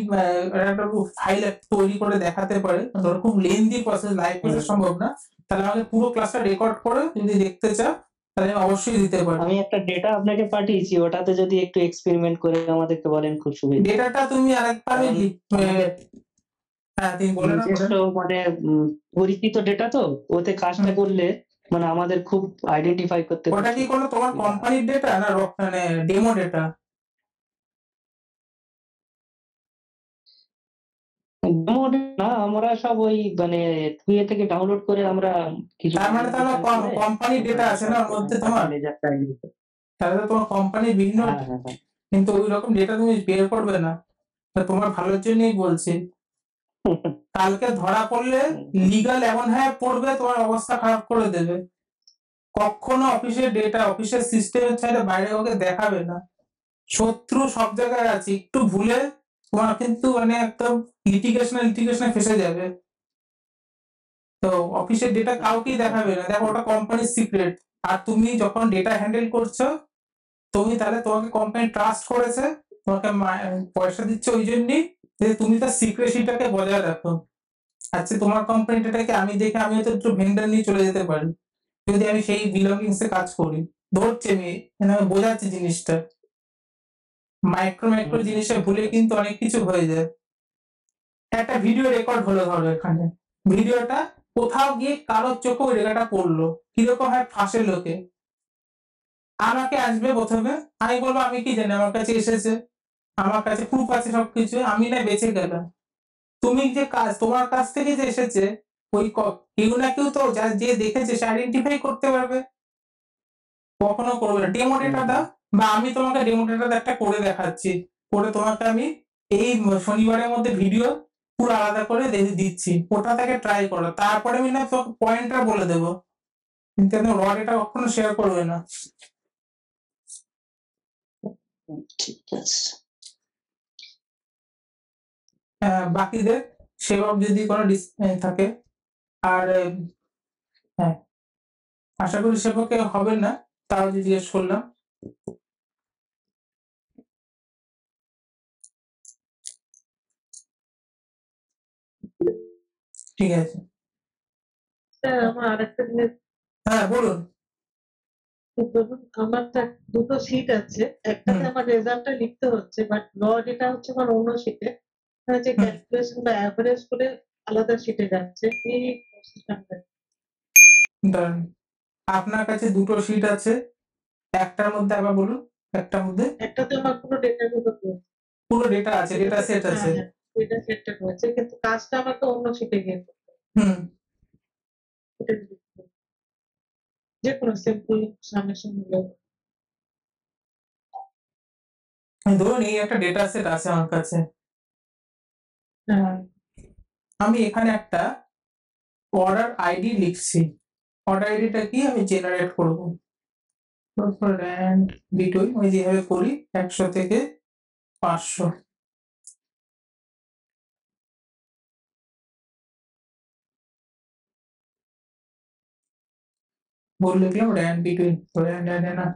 একটা ফাইল তৈরি করে দেখাতে পারে, ধরো খুব লেন্দি প্রসেস, লাইভ প্রসেস সম্ভব না। তাহলে আমাকে পুরো ক্লাসটা রেকর্ড করে যদি দেখতে চাও, তাহলে আমি অবশ্যই দিতে পারি। আমি একটা ডেটা আপনাকে পাঠিয়েছি, ওটাতে যদি একটু এক্সপেরিমেন্ট করে আমাদেরকে বলেন খুব সুবিধা। ডেটাটা তুমি আরেকবার হ্যাঁ তুমি বলে না, নিজস্ব মানে পরিচিত ডেটা তো, ওতে কাজটা করলে মানে আমাদের খুব আইডেন্টিফাই করতে ওটা কি কোনো তোমার কোম্পানির ডেটা না মানে ডেমো ডেটা? ডেমো না, আমরা সব ওই মানে ইয়ে থেকে ডাউনলোড করে আমরা কিছু তার মানে তাহলে কোম্পানির ডেটা আছে না ওর মধ্যে তোমার? তাহলে তো তোমার কোম্পানির বিভিন্ন, কিন্তু ওই রকম ডেটা তুমি বের করবে না। তা তোমার ভালোর জন্যই বলছি। কালকে ধরা পড়লে লিগাল এমন হ্যাঁ পড়বে, তোমার অবস্থা খারাপ করে দেবে। কখনো অফিসের ডেটা, অফিসের সিস্টেমের ছাড়া বাইরে কাউকে দেখাবে না। শত্রু সব জায়গায় আছে, একটু ভুলে তোমার কিন্তু মানে একদম লিটিগেশনে ফেসে যাবে। তো অফিসের ডেটা কাউকেই দেখাবে না, দেখো ওটা কোম্পানির সিক্রেট। আর তুমি যখন ডেটা হ্যান্ডেল করছো, তুমি তাহলে তোমাকে কোম্পানি ট্রাস্ট করেছে, তোমাকে পয়সা দিচ্ছে ওই জন্যই যে তুমি তার সিক্রেসিটাকে বজায় রাখো। আচ্ছা তোমার কোম্পানিটাকে আমি দেখে আমি হয়তো একটু ভেন্ডার নিয়ে চলে যেতে পারি, যদি আমি সেই বিলঙ্গিংস এ কাজ করি। ধরছে আমি, মানে আমি বোঝাচ্ছি জিনিসটা। মাইক্রো জিনিসে ভুলে কিন্তু অনেক কিছু হয়ে যায়। একটা ভিডিও রেকর্ড হলো ধরো এখানে, ভিডিওটা কোথাও গিয়ে কারোর চোখে ওই রেখাটা পড়লো, কিরকম হয় ফাঁসে লোকে। আমাকে আসবে প্রথমে, আমি বলবো আমি কি জানি, আমার কাছে এসেছে, আমার কাছে প্রুফ আছে সবকিছু, আমি না বেঁচে গেলাম। তুমি যে কাজ, তোমার কাছ থেকে যে এসেছে, ওই কেউ না কেউ তো যে দেখেছে সে আইডেন্টিফাই করতে পারবে। কখনো করবে না। ডেমো ডেটা দাও, বা আমি তোমাকে ডেমো ডেটা একটা করে দেখাচ্ছি, করে তোমাকে আমি এই শনিবারের মধ্যে ভিডিও পুরো আলাদা করে দিচ্ছি, ওটা থেকে ট্রাই করো, তারপরে আমি না তোমাকে পয়েন্টটা বলে দেবো, কিন্তু র ডেটা কখনো শেয়ার করবে না। ঠিক আছে। বাকিদের সেবক যদি কোনো থাকে, আর হ্যাঁ আশা করি সেবকে হবে না, তাও যদি জিজ্ঞেস করলাম। ঠিক আছে, স্যার আমার আরেকটা জিনিস, হ্যাঁ বলুন। ধরুন আমার তো দুটো শিট আছে, একটাতে আমার রেজাল্টটা লিখতে হচ্ছে, বাট র ডেটা হচ্ছে আমার অন্য শিটে, যে ক্যালকুলেশন বা অ্যাভারেজ করে আলাদা শিটে যাচ্ছে, এই প্রসেসটা। দাঁড়ান, আপনার কাছে দুটো শিট আছে, একটার মধ্যে আবার বলুন, একটার মধ্যে একটাতে আমার পুরো ডেটা গুলো পুরো ডেটা আছে, ডেটা সেট আছে। ডেটা সেটটা রয়েছে, কিন্তু কাজটা আমাকে অন্য শিটে গিয়ে করতে হবে। হুম এটা যে কোনো সিম্পল সামেশন হলো। ধরুন এই একটা ডেটা সেট আছে আমার কাছে, হ্যাঁ, আমি এখানে একটা অর্ডার আইডি লিখছি। অর্ডার আইডিটা কি আমি জেনারেট করবো, র্যান্ড বিটুইন, ওই যেভাবে করি 100 থেকে 500। বল লিখলাম র্যান্ড বিটুইন, র্যান্ড না,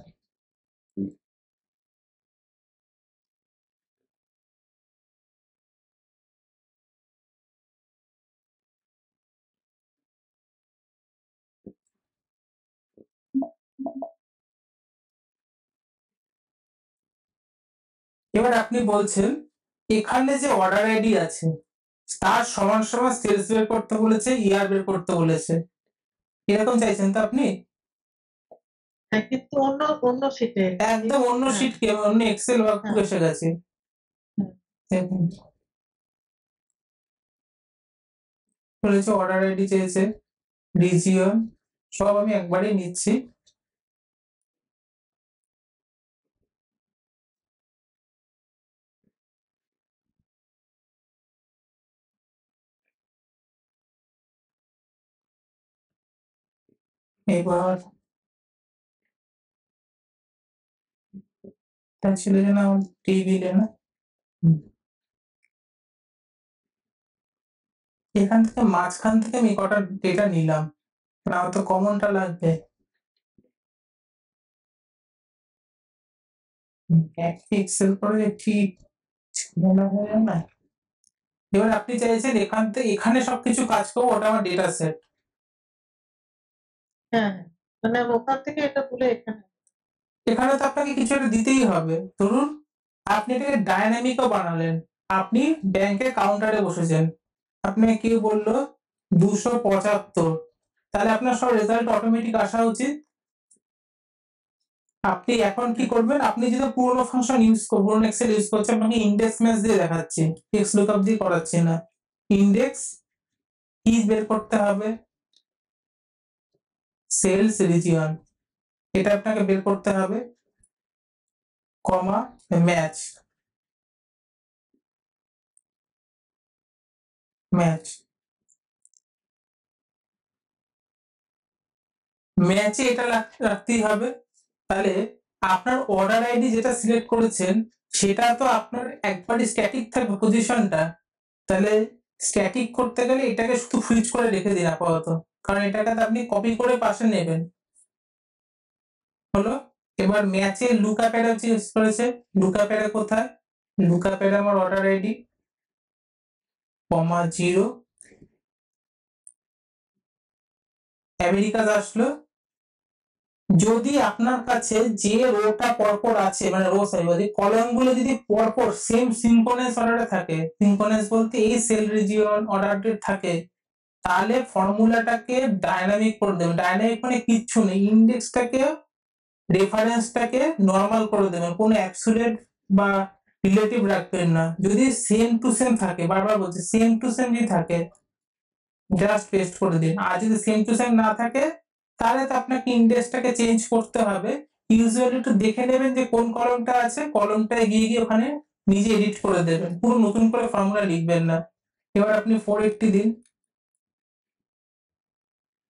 এবার আপনি বলছেন এখানে যে অর্ডার আইডি আছে তার সমান সমান সেলস বের করতে বলেছে, ইয়ার বের করতে বলেছে, এরকম চাইছেন তো আপনি? হ্যাঁ, কিন্তু অন্য অন্য শিটে একদম অন্য হ্যাঁ। শিট কে অন্য এক্সেল ওয়ার্কবুক হ্যাঁ। এসে গেছে। হুম। দেখুন বলেছে অর্ডার আইডি চেয়েছে, রিজিয়ন, সব আমি একবারেই নিচ্ছি। এবার তার ছিল যে না টেবিলে না, এখান থেকে মাঝখান থেকে আমি কটা ডেটা নিলাম, না তো কমনটা লাগবে। এক এক্সেল করে ঠিক ঝামেলা হয়ে যায় না। এবার আপনি চাইছেন এখান থেকে এখানে সবকিছু কাজ করবো, ওটা আমার ডেটা সেট। হ্যাঁ, মানে ওখান থেকে এটা তুলে এখানে এখানে তো আপনাকে কিছু একটা দিতেই হবে। ধরুন আপনি এটাকে ডায়নামিকও বানালেন, আপনি ব্যাংকের কাউন্টারে বসেছেন, আপনাকে কেউ বললো 275, তাহলে আপনার সব রেজাল্ট অটোমেটিক আসা উচিত। আপনি এখন কি করবেন, আপনি যদি পুরোনো ফাংশন ইউজ করবেন, পুরোনো এক্সেল ইউজ করছেন, আপনাকে ইন্ডেক্স ম্যাচ দিয়ে দেখাচ্ছি, এক্স লুকআপ দিয়ে করাচ্ছি না। ইন্ডেক্স কি বের করতে হবে, সেলস রিজিয়ন, এটা আপনাকে বের করতে হবে, কমা ম্যাচ, ম্যাচ ম্যাচে এটা রাখতেই হবে। তাহলে আপনার অর্ডার আইডি যেটা সিলেক্ট করেছেন সেটা তো আপনার একবারই স্ট্যাটিক থাকবে পজিশনটা, তাহলে স্ট্যাটিক করতে গেলে এটাকে শুধু ফ্রিজ করে রেখে দিন আপাতত, কারণ এটাকে আপনি কপি করে পাশে নেবেন। হলো, এবার ম্যাচে লুকআপ অ্যারে ইউজ করেছে, লুকআপ অ্যারে কোথায়, লুকআপ অ্যারে আমার অর্ডার আইডি, কমা 0, আমেরিকাজ আসলো। যদি আপনার কাছে যে রোটা পরপর আছে, মানে রো সরি কলাম গুলো যদি পরপর সেম সিনক্রোনাস অর্ডারে থাকে, সিনক্রোনাস বলতে এই সেল রিজিয়ন অর্ডারে থাকে, তাহলে ফর্মুলাটাকে ডায়নামিক করে দেবেন। ডায়নামিক মানে কিচ্ছু নেই, ইন্ডেক্সটাকে রেফারেন্সটাকে নরমাল করে দেবেন, কোনো অ্যাবসলিউট বা রিলেটিভ রাখবেন না। যদি সেম টু সেম থাকে, বারবার বলছি সেম টু সেম যদি থাকে জাস্ট পেস্ট করে দিন, আর যদি সেম টু সেম না থাকে তাহলে তো আপনাকে ইন্ডেক্সটাকে চেঞ্জ করতে হবে। ইউজুয়ালি একটু দেখে নেবেন যে কোন কলমটা আছে, কলমটায় গিয়ে গিয়ে ওখানে নিজে এডিট করে দেবেন, পুরো নতুন করে ফর্মুলা লিখবেন না। এবার আপনি 480 দিন,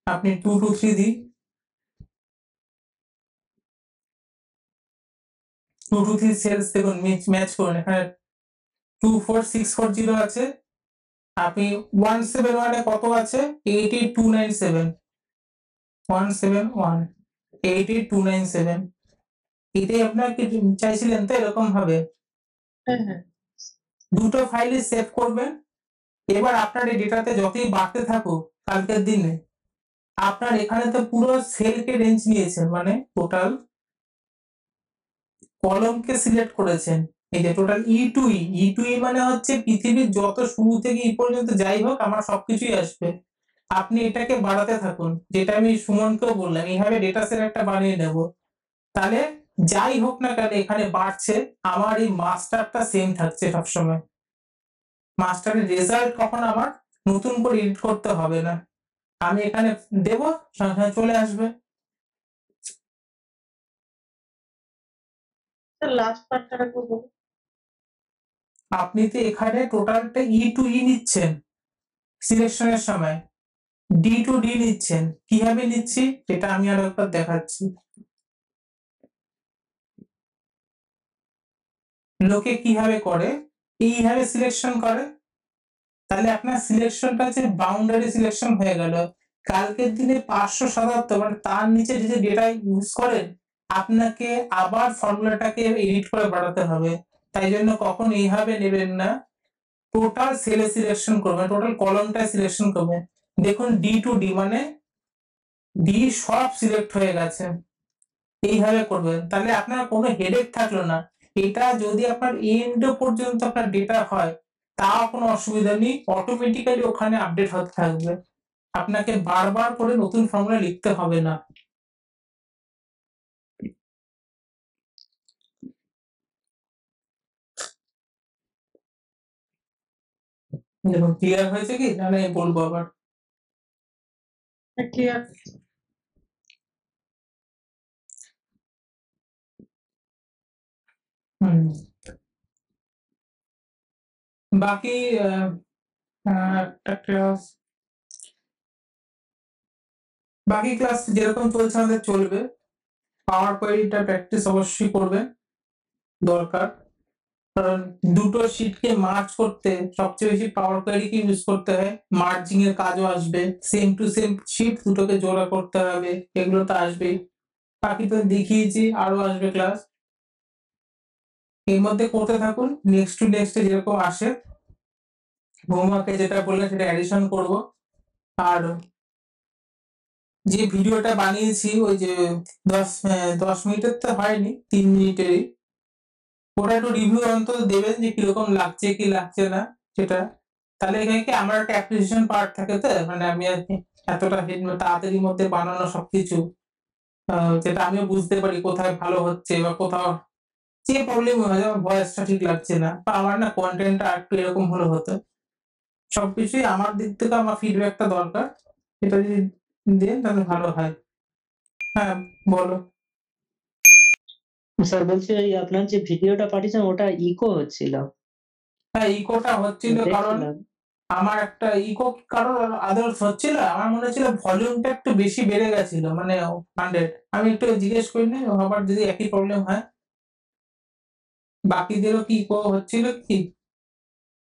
আপনি 223 দিন, 223 সেলস দেখুন ম্যাচ করুন, এখানে 24640 আছে, আপনি 171 এ কত আছে, 88297, 171 88297, এটাই আপনার কি চাইছিলেন তো এরকম ভাবে? হ্যাঁ হ্যাঁ দুটো ফাইলে সেভ করবেন। এবার আপনার এই ডেটাতে যতই বাড়তে থাকুক কালকের দিনে, আপনার এখানে তো পুরো সেলকে রেঞ্জ নিয়েছেন, মানে টোটাল কলমকে সিলেক্ট করেছেন। এই যে টোটাল ই টু ই মানে হচ্ছে পৃথিবীর যত শুরু থেকে ই পর্যন্ত যাই হোক আমার সবকিছুই আসবে। আপনি এটাকে বাড়াতে থাকুন, যেটা আমি সুমনকেও বললাম, এইভাবে ডেটা সেট একটা বানিয়ে নেব, তাহলে যাই হোক না কেন এখানে বাড়ছে, আমার এই মাস্টারটা সেম থাকছে সবসময়। মাস্টারের রেজাল্ট কখন আমার নতুন করে এডিট করতে হবে না, আমি এখানে দেব সঙ্গে সঙ্গে চলে আসবে। লাস্ট পার্টটা রাখবো বলুন। আপনি তো এখানে টোটালটা ই টু ই নিচ্ছেন সিলেকশনের সময়, ডি টু ডি নিচ্ছেন, কিভাবে নিচ্ছি এটা আমি আর একবার দেখাচ্ছি। লোকে কিভাবে করে, এইভাবে সিলেকশন করে, তাহলে আপনার সিলেকশনটা হচ্ছে বাউন্ডারি সিলেকশন হয়ে গেল। কালকের দিনে 577 মানে তার নিচে যে ডেটা ইউজ করেন, আপনাকে আবার ফর্মুলাটাকে এডিট করে বাড়াতে হবে। তাই জন্য কখন এইভাবে নেবেন না, টোটাল সেলে সিলেকশন করবেন, টোটাল কলমটা সিলেকশন করবেন। দেখুন ডি টু ডি মানে ডি সব সিলেক্ট হয়ে গেছে, এইভাবে করবেন, তাহলে আপনার কোনো হেডেক থাকলো না। এটা যদি আপনার এন্ড পর্যন্ত আপনার ডেটা হয় তাও কোনো অসুবিধা নেই, অটোমেটিক্যালি ওখানে আপডেট হতে থাকবে, আপনাকে বারবার করে নতুন ফর্মুলা লিখতে হবে না। দেখুন ক্লিয়ার হয়েছে কি, না বলবো আবার? ক্লিয়ার। বাকি একটা ক্লাস, বাকি ক্লাস যেরকম চলছে আমাদের চলবে। পাওয়ার কোয়েরিটা প্র্যাকটিস অবশ্যই করবে, দরকার, কারণ দুটো শিটকে মার্জ করতে সবচেয়ে বেশি পাওয়ার কোয়েরিকে ইউজ করতে হয়। মার্জিং এর কাজও আসবে, সেম টু সেম শিট দুটোকে জোড়া করতে হবে, এগুলো তো আসবেই। বাকি তো দেখিয়েছি, আরো আসবে ক্লাস, এর মধ্যে করতে থাকুন। নেক্সট টু নেক্সট যেরকম আসে, হোমওয়ার্কে যেটা বললে সেটা অ্যাডিশন করব। আর যে ভিডিওটা বানিয়েছি ওই যে 10 মিনিটের তো হয়নি, 3 মিনিটেরই, ওটা একটু রিভিউ অন্তত দেবেন যে কিরকম লাগছে কি লাগছে না সেটা। তাহলে এখানে কি আমার একটা অ্যাপ্রিসিয়েশন পার্ট থাকে, তো মানে আমি আর কি এতটা তাড়াতাড়ির মধ্যে বানানো সবকিছু, যেটা আমিও বুঝতে পারি কোথায় ভালো হচ্ছে বা কোথাও যে প্রবলেম হয়, যেমন ভয়েসটা ঠিক লাগছে না, বা আমার না কন্টেন্টটা একটু এরকম হলে হতো। সবকিছুই আমার দিক থেকে আমার ফিডব্যাকটা দরকার, এটা যদি দেন তাহলে ভালো হয়। হ্যাঁ বলো। স্যার বলছি ওই আপনার যে ভিডিওটা পাঠিয়েছেন ওটা ইকো হচ্ছিল। হ্যাঁ ইকোটা হচ্ছিল, কারণ দেখছিলাম। আমার একটা ইকো, কারণ আদার্স হচ্ছিল, আমার মনে হচ্ছিল ভলিউমটা একটু বেশি বেড়ে গেছিল, মানে 100। আমি একটু জিজ্ঞেস করিনি, আবার যদি একই প্রবলেম হয়। বাকিদেরও কি ইকো হচ্ছিল কি?